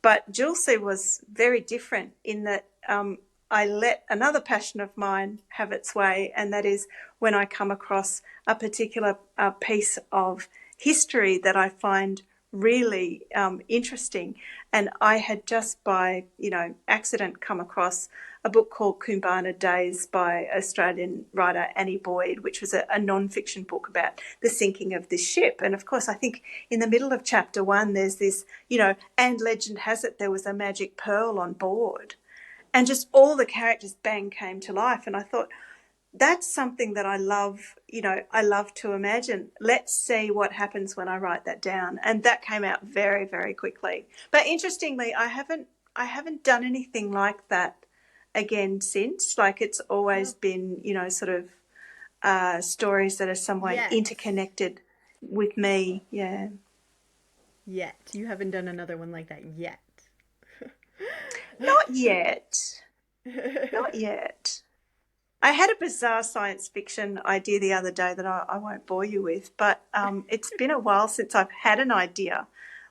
But Julesy was very different in that I let another passion of mine have its way, and that is when I come across a particular piece of history that I find really interesting. And I had just by accident come across a book called Kumbana Days by Australian writer Annie Boyd, which was a non-fiction book about the sinking of this ship. And of course, I think in the middle of chapter 1, there's this, and legend has it there was a magic pearl on board. And just all the characters, bang, came to life. And I thought, that's something that I love, I love to imagine. Let's see what happens when I write that down. And that came out very, very quickly. But interestingly, I haven't done anything like that again since. Like, it's always been, sort of stories that are some way interconnected with me. Yeah. Yet. You haven't done another one like that yet. Not yet. Not yet. I had a bizarre science fiction idea the other day that I won't bore you with, but it's been a while since I've had an idea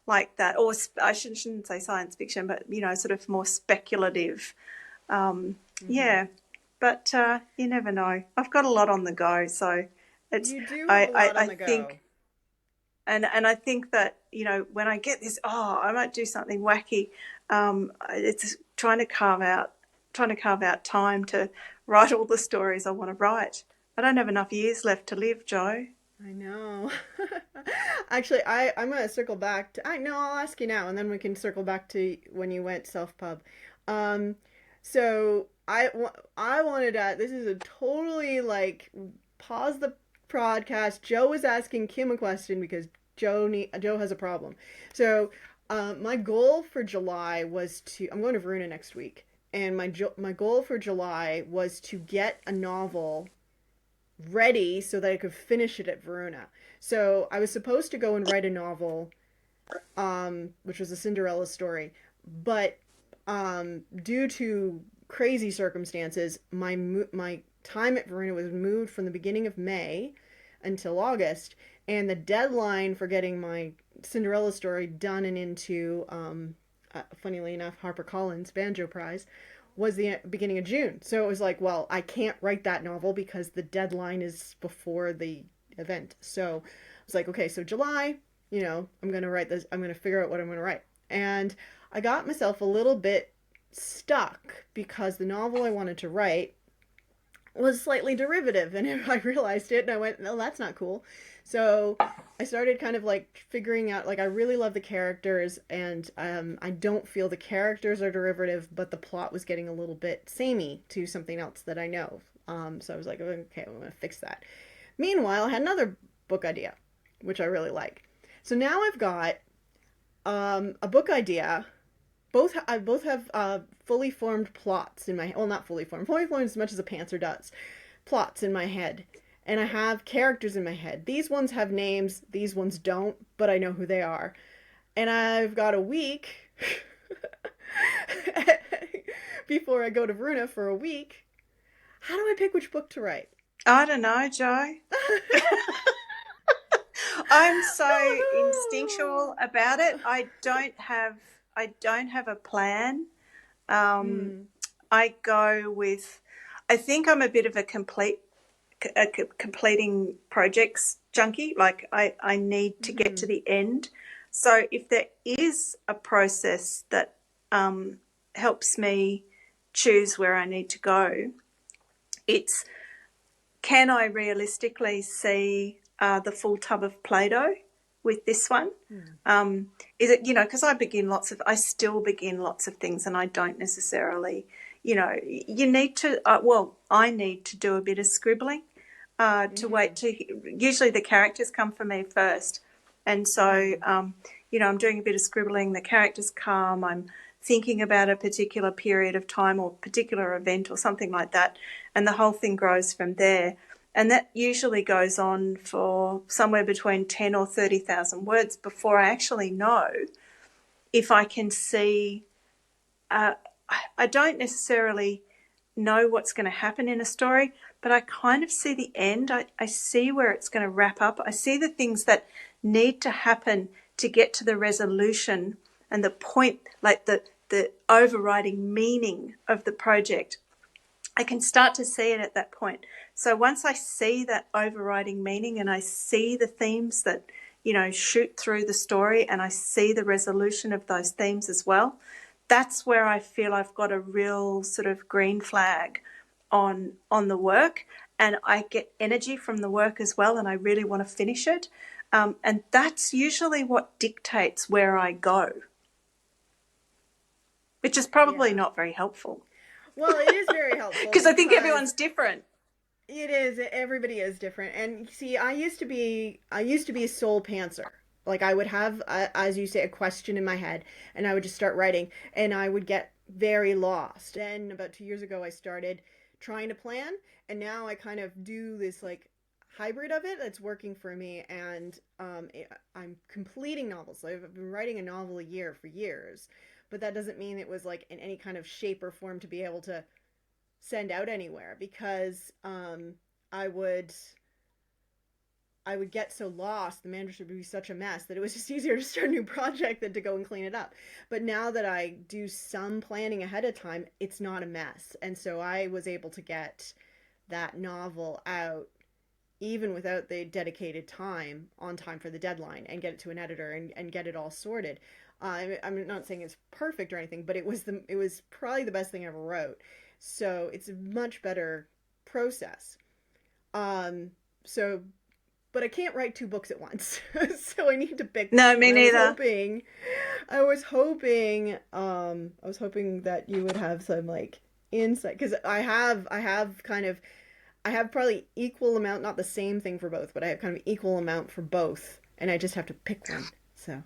like that, or I shouldn't say science fiction, but sort of more speculative. Mm-hmm. Yeah, but you never know. I've got a lot on the go, so it's You do have a I lot on I the go. think and I think that when I get this, I might do something wacky. It's trying to carve out time to write all the stories I want to write. I don't have enough years left to live, Joe. I know. Actually, I'm gonna circle back to. I know I'll ask you now, and then we can circle back to when you went self pub. Um, so I wanted to. This is a totally like pause the podcast. Joe was asking Kim a question because Joe has a problem. So, my goal for July was to. I'm going to Verona next week, and my goal for July was to get a novel ready so that I could finish it at Verona. So I was supposed to go and write a novel, which was a Cinderella story, but due to crazy circumstances, my time at Verona was moved from the beginning of May until August, and the deadline for getting my Cinderella story done and into, funnily enough, HarperCollins Banjo Prize was the beginning of June. So it was like, well, I can't write that novel because the deadline is before the event. So I was like, okay, so July, I'm going to write this. I'm going to figure out what I'm going to write. And I got myself a little bit stuck because the novel I wanted to write was slightly derivative, and I realized it and I went, no, that's not cool. So I started kind of like figuring out, like, I really love the characters, and I don't feel the characters are derivative, but the plot was getting a little bit samey to something else that I know. So I was like, okay, I'm gonna fix that. Meanwhile, I had another book idea which I really like. So now I've got a book idea. Both have fully formed plots in my, well, not fully formed as much as a pantser does, plots in my head, and I have characters in my head. These ones have names, these ones don't, but I know who they are. And I've got a week before I go to Verona for a week. How do I pick which book to write? I don't know, Joe. I'm so instinctual about it. I don't have a plan. Um, Hmm. I go with. I think I'm a bit of a completing projects junkie. Like I need to get to Hmm. the end. So if there is a process that helps me choose where I need to go, it's can I realistically see the full tub of Play-Doh with this one? Hmm. Is it, because I still begin lots of things and I don't necessarily, you need to, I need to do a bit of scribbling to wait Hmm. to, usually the characters come for me first. And so, Hmm. I'm doing a bit of scribbling, the characters come, I'm thinking about a particular period of time or particular event or something like that, and the whole thing grows from there. And that usually goes on for somewhere between 10 or 30,000 words before I actually know if I can see. I don't necessarily know what's going to happen in a story, but I kind of see the end. I see where it's going to wrap up. I see the things that need to happen to get to the resolution and the point, like the overriding meaning of the project. I can start to see it at that point. So once I see that overriding meaning and I see the themes that, shoot through the story, and I see the resolution of those themes as well, that's where I feel I've got a real sort of green flag on the work, and I get energy from the work as well, and I really want to finish it. And that's usually what dictates where I go, which is probably Yeah. not very helpful Well, it is very helpful because I think because everyone's different. it is. Everybody is different. And see, I used to be a soul pantser. Like I would have, as you say, a question in my head, and I would just start writing, and I would get very lost. Then about 2 years ago, I started trying to plan, and now I kind of do this like hybrid of it that's working for me. And I'm completing novels. So I've been writing a novel a year for years, but that doesn't mean it was like in any kind of shape or form to be able to send out anywhere because I would I would get so lost, the manuscript would be such a mess that it was just easier to start a new project than to go and clean it up. But now that I do some planning ahead of time, it's not a mess. And so I was able to get that novel out even without the dedicated time on time for the deadline and get it to an editor and get it all sorted. I'm not saying it's perfect or anything, but it was probably the best thing I ever wrote. So it's a much better process. Um, so but I can't write two books at once. So I need to pick No, one. me And neither. I was hoping that you would have some like insight because I have kind of I have probably equal amount, not the same thing for both, but I have kind of equal amount for both, and I just have to pick one. So,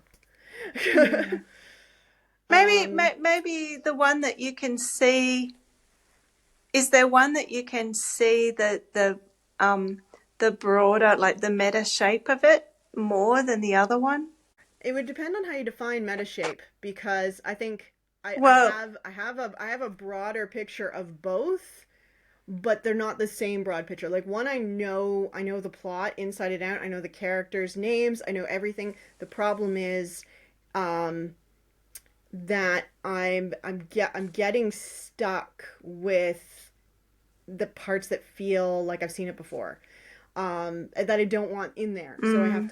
Yeah. Maybe, um, maybe the one that you can see, is there one that you can see the broader, like the meta shape of it more than the other one? it would depend on how you define meta shape because I think Well, I have a broader picture of both, but they're not the same broad picture. Like one I know the plot inside and out. I know the characters' names. I know everything. The problem is um that I'm getting stuck with the parts that feel like I've seen it before. That I don't want in there. So mm, I have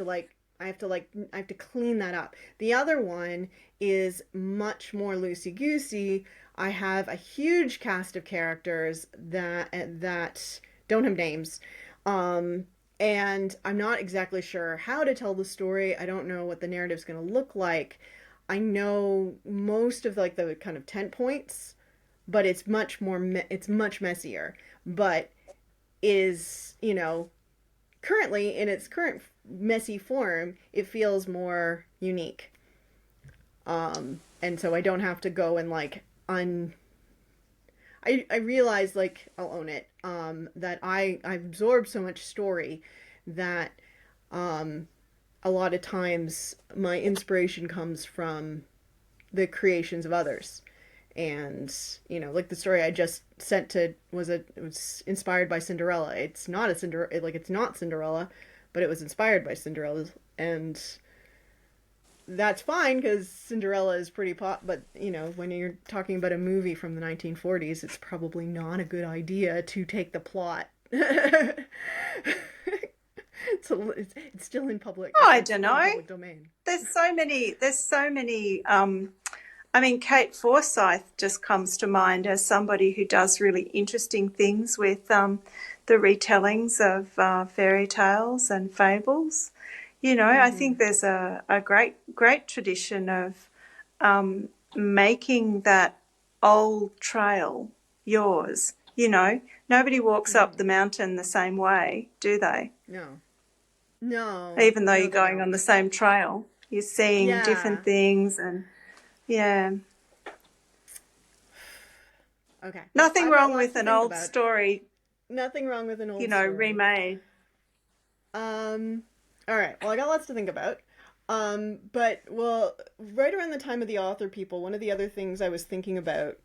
to clean that up. The other one is much more loosey goosey. I have a huge cast of characters that don't have names. Um, and I'm not exactly sure how to tell the story. I don't know what the narrative's going to look like. I know most of like the kind of tent points, but it's much messier. But is, you know, currently in its current messy form, it feels more unique. And so I don't have to go and like I realize like I'll own it. That I absorb so much story that um a lot of times my inspiration comes from the creations of others. And you know, like the story I just sent to it was inspired by Cinderella. It's not a Cinderella, like it's not Cinderella, but it was inspired by Cinderella, and that's fine because Cinderella is pretty pop. But you know, when you're talking about a movie from the 1940s, it's probably not a good idea to take the plot. It's still in public. I It's don't still in know. public domain. There's so many. I mean, Kate Forsyth just comes to mind as somebody who does really interesting things with the retellings of fairy tales and fables. You know, I Mm-hmm. think there's a great tradition of making that old trail yours. You know, nobody walks up Mm-hmm. the mountain the same way, do they? No, no, Even though no, you're they going on don't. the same trail, you're seeing different Yeah. things, and yeah. Okay. Well, Nothing I've got wrong lots with to an think old about. story, Nothing wrong with an you old know, story. remade. Um, all right. Well, I got lots to think about. But well, right around the time of the author people, one of the other things I was thinking about,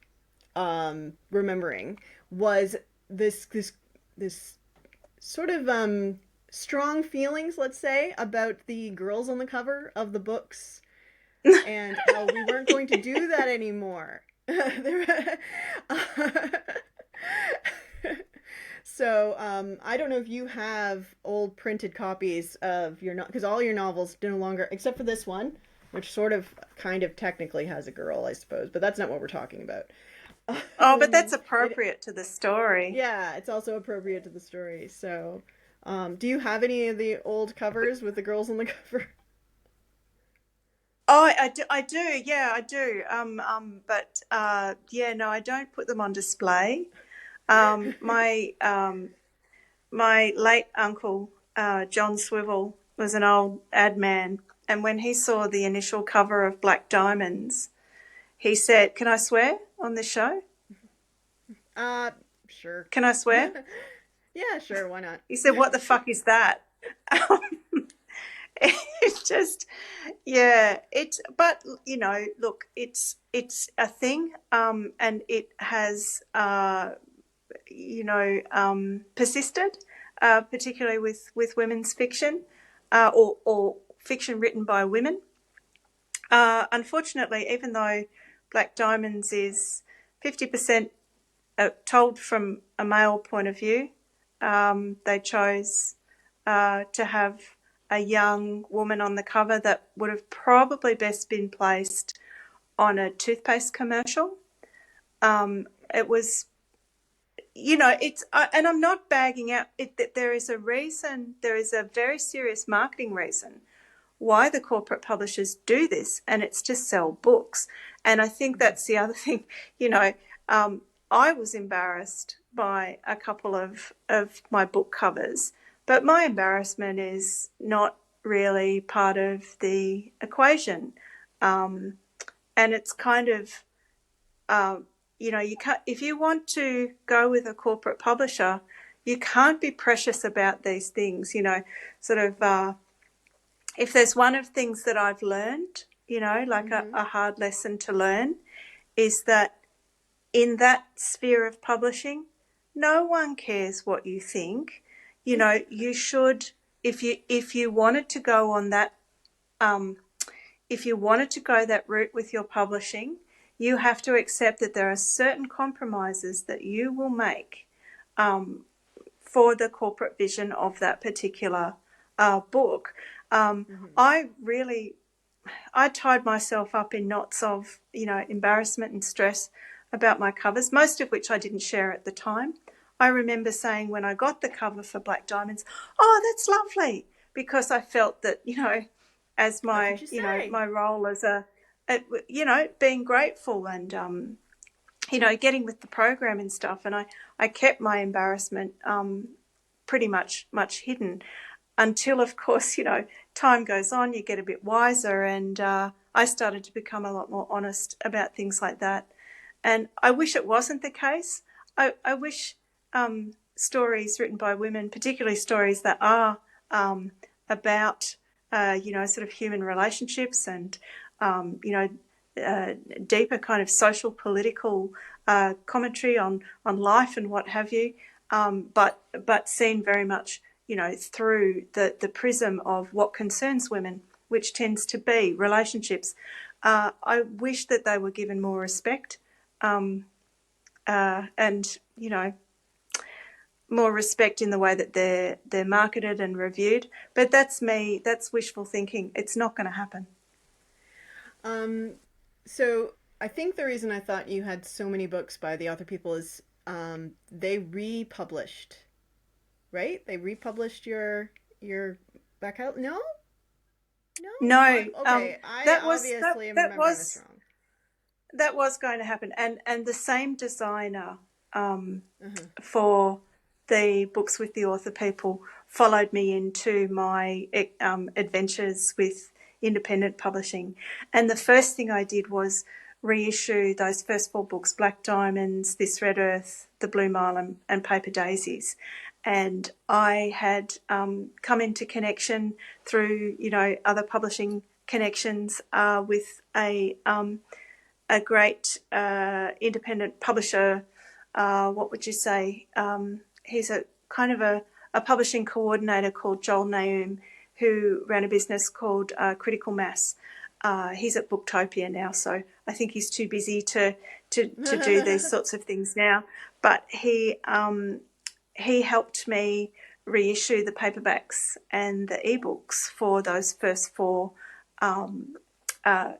remembering was this this sort of strong feelings, let's say, about the girls on the cover of the books and how we weren't going to do that anymore. So I don't know if you have old printed copies of your because all your novels no longer, except for this one, which sort of kind of technically has a girl, I suppose, but that's not what we're talking about. Oh, but that's It appropriate to the story. Yeah, it's also appropriate to the story. So, do you have any of the old covers with the girls on the cover? Oh, I do, yeah, I do. But yeah, no, I don't put them on display. Um, my um, my late uncle, John Swivel, was an old ad man, and when he saw the initial cover of Black Diamonds, he said, "Can I swear on this show? Uh, sure. Can I swear?" Yeah, sure. Why not? He said, "What the fuck is that?" It's just, yeah, it's, but you know, look, it's a thing, and it has, you know, persisted, particularly with women's fiction. or fiction written by women. Unfortunately, even though Black Diamonds is 50% told from a male point of view, they chose to have a young woman on the cover that would have probably best been placed on a toothpaste commercial. It was, and I'm not bagging out that there is a reason, there is a very serious marketing reason why the corporate publishers do this, and it's to sell books. And I think that's the other thing, I was embarrassed by a couple of my book covers, but my embarrassment is not really part of the equation. And it's kind of, you can't, if you want to go with a corporate publisher, you can't be precious about these things, if there's one of things that I've learned, like a hard lesson to learn, is that in that sphere of publishing, no one cares what you think. You should, if you wanted to go on that, if you wanted to go that route with your publishing, you have to accept that there are certain compromises that you will make for the corporate vision of that particular book. I tied myself up in knots of, embarrassment and stress about my covers, most of which I didn't share at the time. I remember saying when I got the cover for Black Diamonds, "Oh, that's lovely," because I felt that, as my, my role as being grateful and, getting with the program and stuff. And I kept my embarrassment pretty much hidden until, of course, time goes on, you get a bit wiser, and I started to become a lot more honest about things like that. And I wish it wasn't the case. I wish stories written by women, particularly stories that are about, sort of human relationships and, deeper kind of social, political commentary on life and what have you, but seen very much, through the prism of what concerns women, which tends to be relationships. I wish that they were given more respect, and, more respect in the way that they're marketed and reviewed. But that's me. That's wishful thinking. It's not going to happen. So I think the reason I thought you had so many books by the author people is they republished, right? They republished your back out. No, No. Okay, I obviously am remembering this wrong. That was going to happen, and the same designer for the books with the author people followed me into my adventures with independent publishing. And the first thing I did was reissue those first 4 books, Black Diamonds, This Red Earth, The Blue Mile, and Paper Daisies. And I had come into connection through, other publishing connections with a great independent publisher. What would you say? He's a kind of a publishing coordinator called Joel Naum, who ran a business called Critical Mass. He's at Booktopia now, so I think he's too busy to do these sorts of things now. But he helped me reissue the paperbacks and the ebooks for those first 4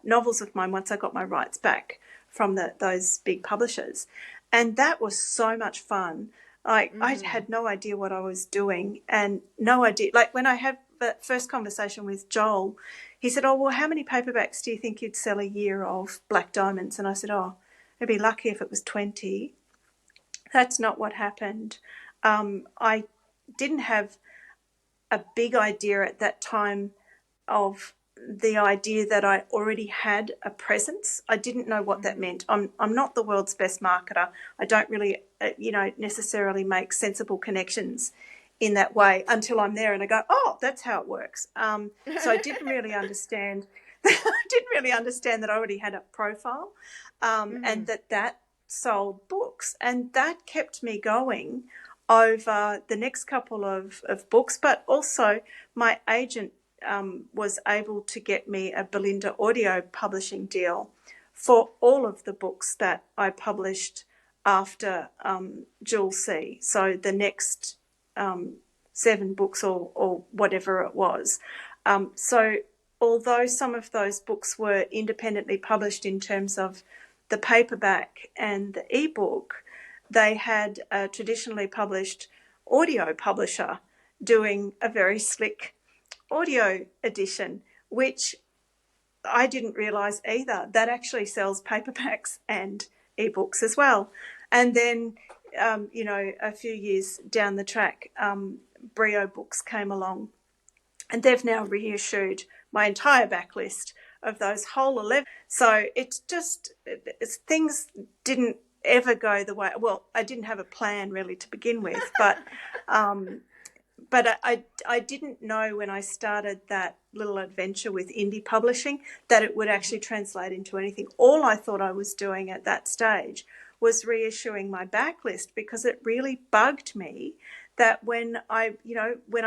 novels of mine once I got my rights back from those big publishers. And that was so much fun. I had no idea what I was doing, and no idea. Like when I had that first conversation with Joel, he said, "Oh, well, how many paperbacks do you think you'd sell a year of Black Diamonds?" And I said, "Oh, I'd be lucky if it was 20. That's not what happened. I didn't have a big idea at that time of the idea that I already had a presence. I didn't know what that meant. I'm not the world's best marketer. I don't really, necessarily make sensible connections in that way until I'm there and I go, oh, that's how it works. So I didn't really understand. I didn't really understand that I already had a profile, and that sold books, and that kept me going over the next couple of books. But also my agent was able to get me a Belinda audio publishing deal for all of the books that I published after Jewel C. So the next 7 books or whatever it was. So although some of those books were independently published in terms of the paperback and the ebook, they had a traditionally published audio publisher doing a very slick audio edition, which I didn't realise either. That actually sells paperbacks and ebooks as well. And then, a few years down the track, Brio Books came along, and they've now reissued my entire backlist of those whole 11. So things didn't ever go the way. Well, I didn't have a plan really to begin with, but I didn't know when I started that little adventure with indie publishing that it would actually translate into anything. All I thought I was doing at that stage was reissuing my backlist, because it really bugged me that when I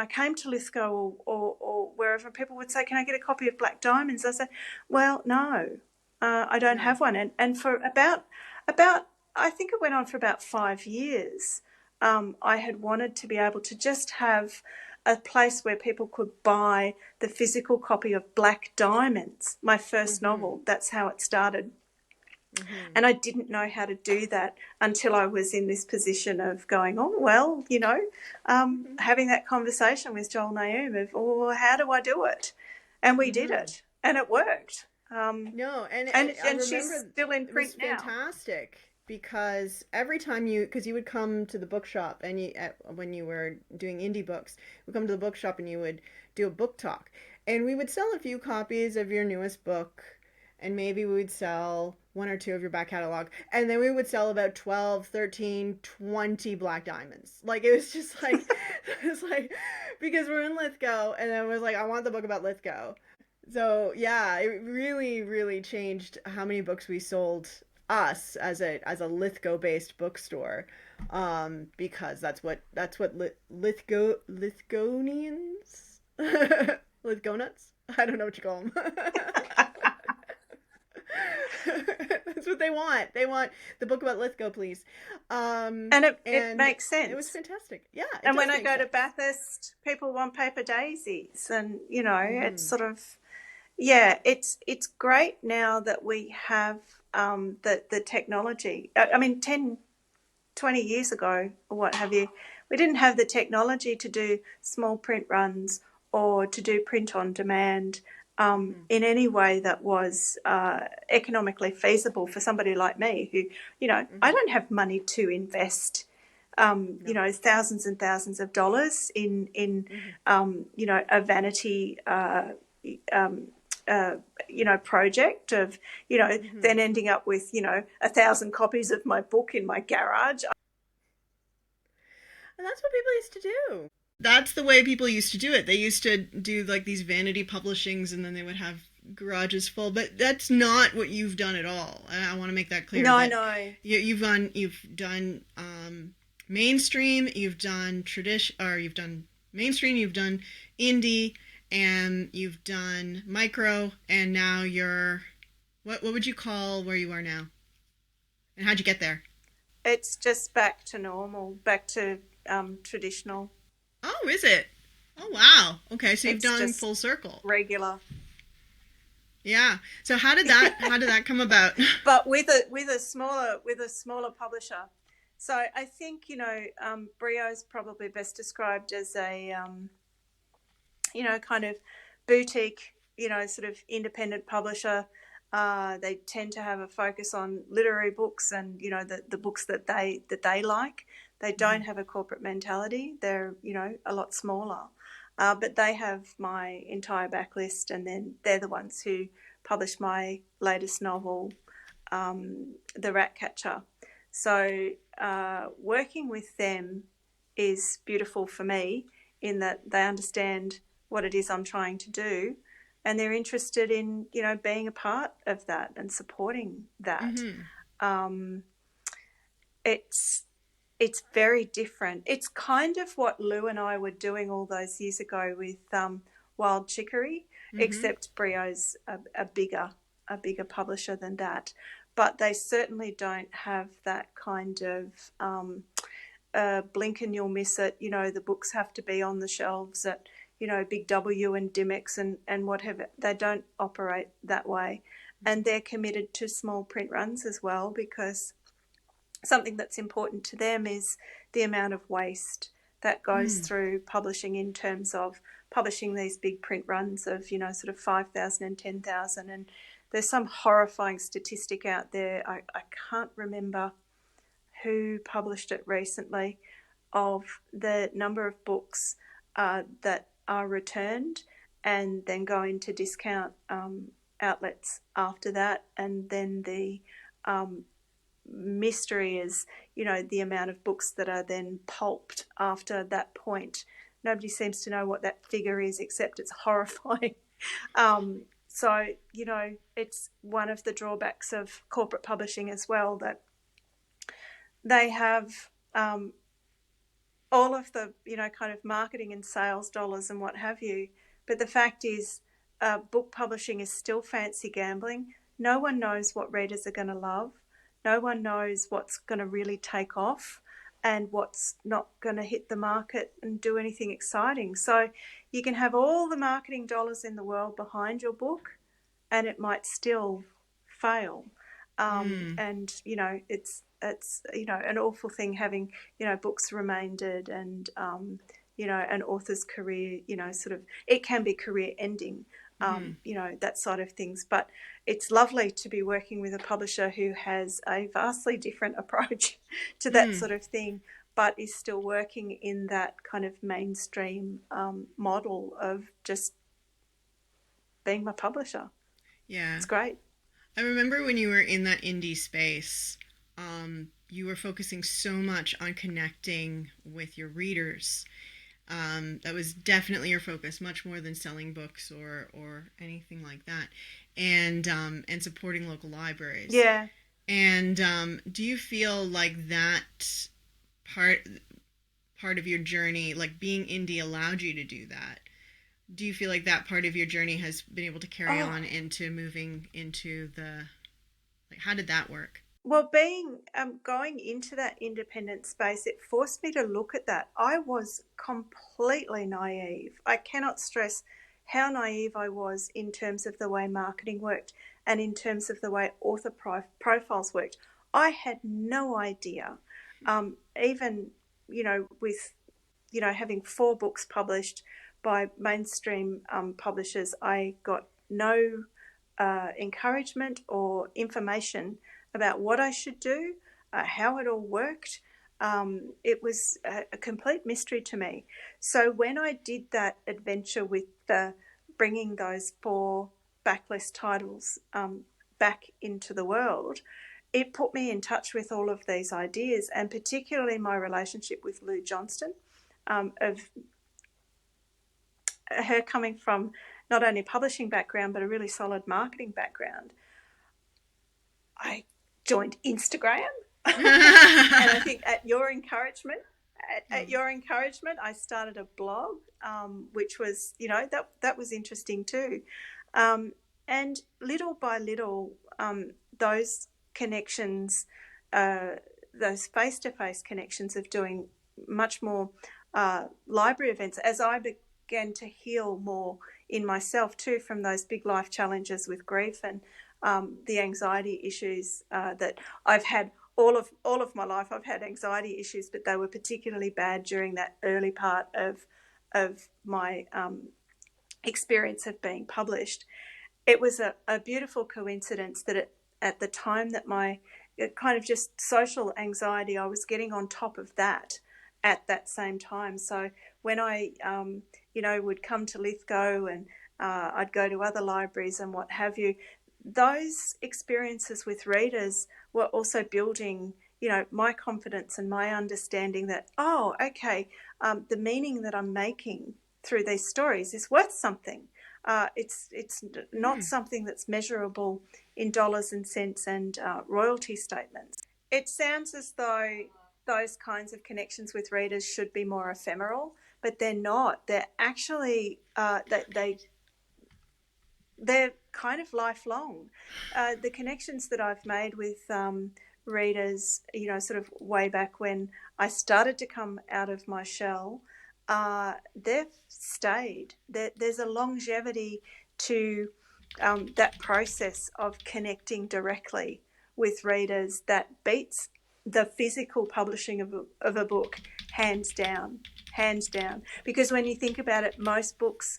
came to Lithgow or wherever, people would say, "Can I get a copy of Black Diamonds?" I said, "Well, no, I don't have one." And for about I think it went on for about 5 years. I had wanted to be able to just have a place where people could buy the physical copy of Black Diamonds, my first novel. That's how it started. And I didn't know how to do that until I was in this position of going, having that conversation with Joel Naoum of, how do I do it? And we did it, and it worked. And she's still in print now. It was fantastic, because every time you would come to the bookshop, and when you were doing indie books, you would come to the bookshop and you would do a book talk, and we would sell a few copies of your newest book, and maybe we would sell 1 or 2 of your back catalog, and then we would sell about 12, 13, 20 Black Diamonds. Like, it was just like, it was like, because we're in Lithgow, and it was like, I want the book about Lithgow. So yeah, it really, really changed how many books we sold, us as a Lithgow-based bookstore, because that's what Lithgonians, Lithgonuts, I don't know what you call them. That's what they want. They want the book about Lithgow, please. And it makes sense. It was fantastic. Yeah. And when I go to Bathurst, people want paper daisies, and it's sort of, it's great now that we have the technology. I mean, 10, 20 years ago, or what have you, we didn't have the technology to do small print runs or to do print on demand in any way that was economically feasible for somebody like me who, I don't have money to invest, thousands and thousands of dollars in a vanity, project of, then ending up with, 1,000 copies of my book in my garage. And that's what people used to do. That's the way people used to do it. They used to do like these vanity publishings, and then they would have garages full. But that's not what you've done at all. I want to make that clear. No, no. You've done mainstream. You've done you've done mainstream. You've done indie, and you've done micro, and now you're what would you call where you are now? And how'd you get there? It's just back to normal, back to traditional. Oh, is it? Oh, wow. Okay, so you've done full circle. Regular. Yeah. So how did that come about? But with a smaller publisher. So I think Brio is probably best described as a kind of boutique, sort of independent publisher. They tend to have a focus on literary books and the books that they like. They don't have a corporate mentality. They're a lot smaller, but they have my entire backlist, and then they're the ones who published my latest novel, The Ratcatcher. So working with them is beautiful for me in that they understand what it is I'm trying to do, and they're interested in being a part of that and supporting that. It's very different. It's kind of what Lou and I were doing all those years ago with Wild Chicory, Mm-hmm. except Brio's a bigger publisher than that. But they certainly don't have that kind of blink and you'll miss it. You know, the books have to be on the shelves at, you know, Big W and Dimmicks and whatever. They don't operate that way. And they're committed to small print runs as well, because something that's important to them is the amount of waste that goes Mm. through publishing, in terms of publishing these big print runs of, you know, sort of 5,000 and 10,000. And there's some horrifying statistic out there. I can't remember who published it recently, of the number of books that are returned and then go into discount outlets after that. And then the um, mystery is, you know, the amount of books that are then pulped after that point. Nobody seems to know what that figure is, except it's horrifying. So, you know, it's one of the drawbacks of corporate publishing as well, that they have all of the, you know, kind of marketing and sales dollars and what have you. But the fact is, book publishing is still fancy gambling. No one knows what readers are going to love. No one knows what's going to really take off and what's not going to hit the market and do anything exciting. So you can have all the marketing dollars in the world behind your book, and it might still fail. Mm. And you know, it's you know, an awful thing having, you know, books remaindered, and you know, an author's career, you know, sort of, it can be career ending. Mm-hmm. You know, that side of things. But it's lovely to be working with a publisher who has a vastly different approach to that Mm. sort of thing, but is still working in that kind of mainstream model of just being my publisher. Yeah. It's great. I remember when you were in that indie space, you were focusing so much on connecting with your readers. That was definitely your focus, much more than selling books or anything like that, and supporting local libraries. Yeah. And do you feel like that part part of your journey, like being indie, allowed you to do that? Do you feel like that part of your journey has been able to carry Oh, on into moving into the, like, how did that work? well, being going into that independent space, it forced me to look at that. I was completely naive. I cannot stress how naive I was in terms of the way marketing worked and in terms of the way author profiles worked. I had no idea. Even, you know, with, you know, having 4 books published by mainstream publishers, I got no encouragement or information about what I should do, how it all worked. It was a complete mystery to me. So when I did that adventure with bringing those 4 backlist titles back into the world, it put me in touch with all of these ideas, and particularly my relationship with Lou Johnston, of her coming from not only a publishing background but a really solid marketing background. I joined Instagram, and I think at your encouragement, I started a blog, which was, you know, that was interesting too. Um, and little by little, those connections, uh, those face-to-face connections of doing much more library events, as I began to heal more in myself too, from those big life challenges with grief and the anxiety issues that I've had all of my life. I've had anxiety issues, but they were particularly bad during that early part of my experience of being published. It was a beautiful coincidence that at the time that my kind of just social anxiety, I was getting on top of that at that same time. So when I, you know, would come to Lithgow, and I'd go to other libraries and what have you, those experiences with readers were also building, you know, my confidence and my understanding that, oh, okay, the meaning that I'm making through these stories is worth something. It's not Mm. something that's measurable in dollars and cents and royalty statements. It sounds as though those kinds of connections with readers should be more ephemeral, but they're not. They're actually they're kind of lifelong. The connections that I've made with readers, sort of way back when I started to come out of my shell, they've stayed. There's a longevity to that process of connecting directly with readers that beats the physical publishing of a book, hands down, hands down. Because when you think about it, most books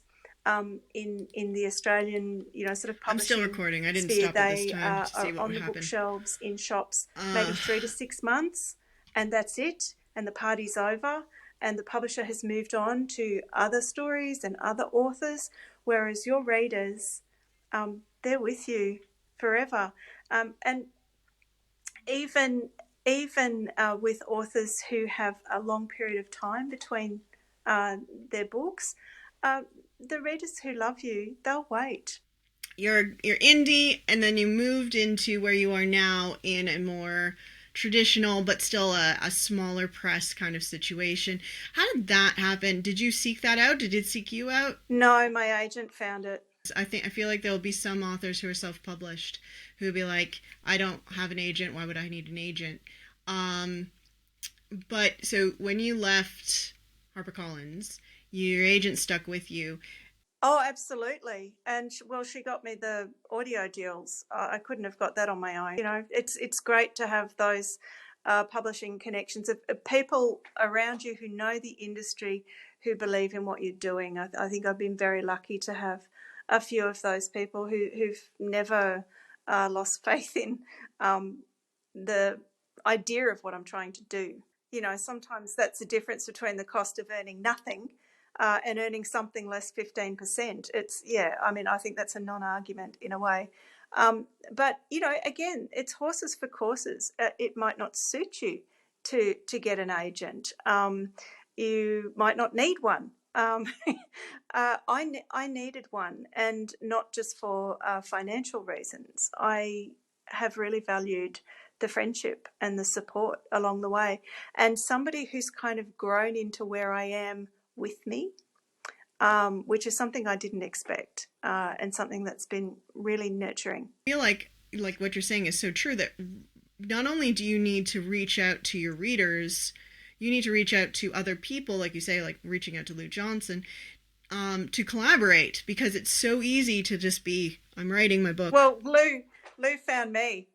in the Australian, sort of I'm still publishing recording. I didn't sphere, stop at this they time to see are what on would the happen. bookshelves in shops maybe 3 to 6 months, and that's it, and the party's over, and the publisher has moved on to other stories and other authors, whereas your readers, they're with you forever. And even with authors who have a long period of time between their books, uh, the readers who love you, they'll wait. You're indie, and then you moved into where you are now in a more traditional but still a smaller press kind of situation. How did that happen? Did you seek that out? Did it seek you out? No, my agent found it. I feel like there will be some authors who are self-published who will be like, I don't have an agent. Why would I need an agent? Um, but so when you left HarperCollins, your agent stuck with you. Oh, absolutely. And well, she got me the audio deals. I couldn't have got that on my own. It's great to have those publishing connections of people around you who know the industry, who believe in what you're doing. I think I've been very lucky to have a few of those people who've never lost faith in the idea of what I'm trying to do. Sometimes that's the difference between the cost of earning nothing and earning something less 15%. I think that's a non-argument in a way. But, again, it's horses for courses. It might not suit you to get an agent. You might not need one. I needed one, and not just for financial reasons. I have really valued the friendship and the support along the way, and somebody who's kind of grown into where I am with me, which is something I didn't expect, and something that's been really nurturing. I feel like what you're saying is so true, that not only do you need to reach out to your readers, you need to reach out to other people, like you say, like reaching out to Lou Johnson, to collaborate, because it's so easy to just be, I'm writing my book. Well, Lou found me.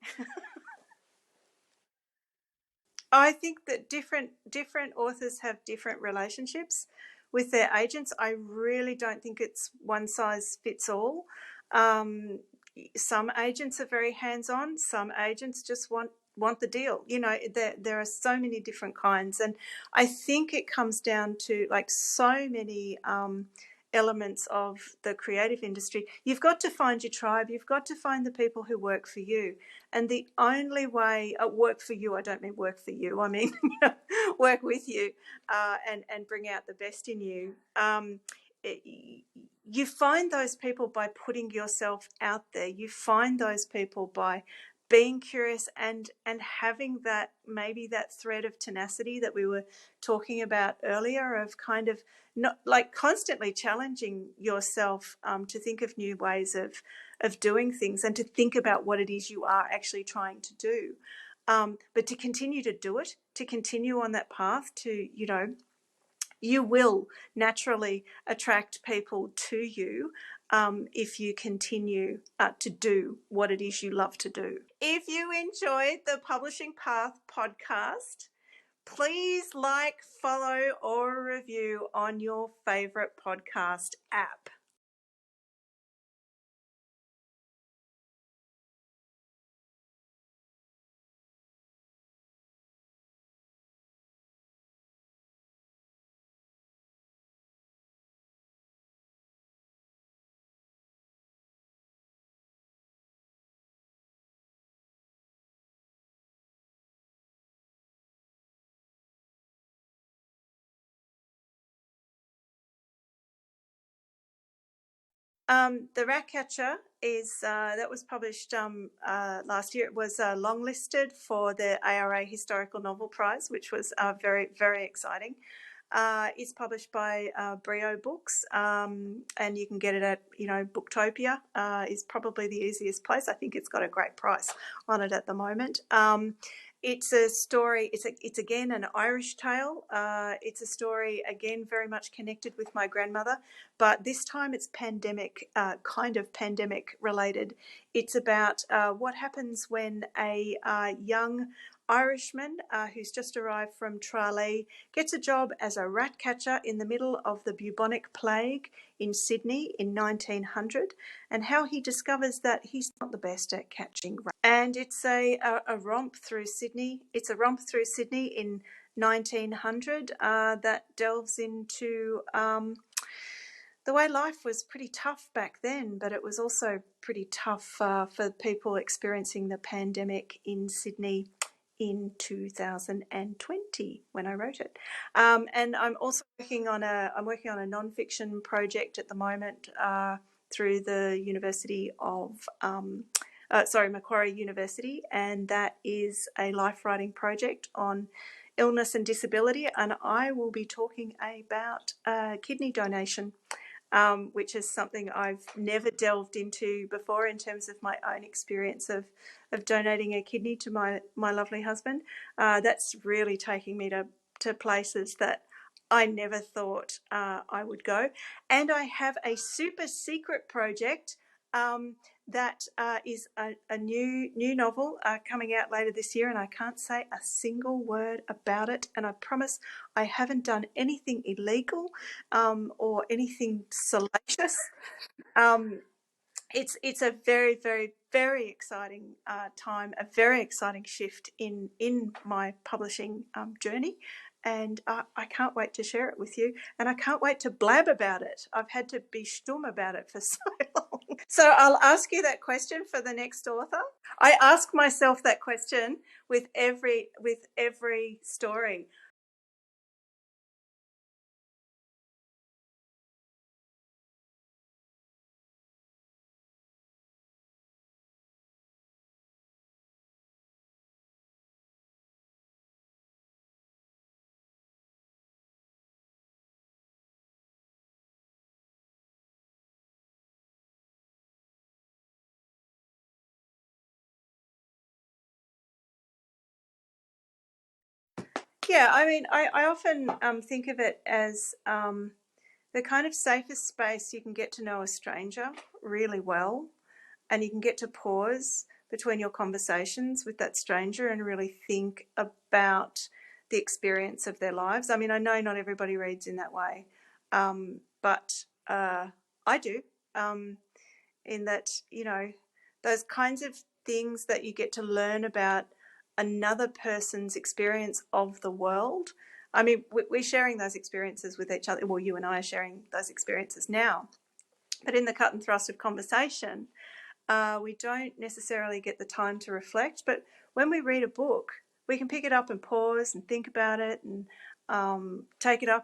I think that different authors have different relationships with their agents. I really don't think it's one size fits all. Some agents are very hands-on. Some agents just want the deal. There are so many different kinds, and I think it comes down to, like so many elements of the creative industry, you've got to find your tribe. You've got to find the people who work for you. And the only way, work for you, I don't mean work for you, I mean work with you, and bring out the best in you. You find those people by putting yourself out there. You find those people by being curious and having that, maybe that thread of tenacity that we were talking about earlier, of kind of not like constantly challenging yourself to think of new ways of doing things, and to think about what it is you are actually trying to do, but to continue to do it, to continue on that path, to you will naturally attract people to you if you continue to do what it is you love to do. If you enjoyed the Publishing Path podcast, please like, follow, or review on your favourite podcast app. The Ratcatcher is that was published last year. It was longlisted for the ARA Historical Novel Prize, which was very, very exciting. It's published by Brio Books, and you can get it at, Booktopia is probably the easiest place. I think it's got a great price on it at the moment. It's a story. It's again an Irish tale. It's a story again very much connected with my grandmother, but this time it's pandemic, kind of pandemic related. It's about what happens when a young Irishman who's just arrived from Tralee gets a job as a rat catcher in the middle of the bubonic plague in Sydney in 1900, and how he discovers that he's not the best at catching rats. And it's a romp through Sydney. It's a romp through Sydney in 1900 that delves into the way life was pretty tough back then, but it was also pretty tough for people experiencing the pandemic in Sydney in 2020 when I wrote it. And I'm also working on a non-fiction project at the moment through the University of Macquarie University, and that is a life writing project on illness and disability, and I will be talking about kidney donation. Which is something I've never delved into before in terms of my own experience of donating a kidney to my lovely husband. That's really taking me to places that I never thought I would go. And I have a super secret project that is a new novel coming out later this year, and I can't say a single word about it. And I promise I haven't done anything illegal or anything salacious. It's a very, very, very exciting time, a very exciting shift in my publishing journey. And I can't wait to share it with you. And I can't wait to blab about it. I've had to be stum about it for so long. So I'll ask you that question for the next author. I ask myself that question with every story. Yeah, I mean, I often think of it as the kind of safest space you can get to know a stranger really well, and you can get to pause between your conversations with that stranger and really think about the experience of their lives. I mean, I know not everybody reads in that way, but I do, in that, those kinds of things that you get to learn about another person's experience of the world. I mean, we're sharing those experiences with each other. Well, you and I are sharing those experiences now. But in the cut and thrust of conversation, we don't necessarily get the time to reflect. But when we read a book, we can pick it up and pause and think about it and take it up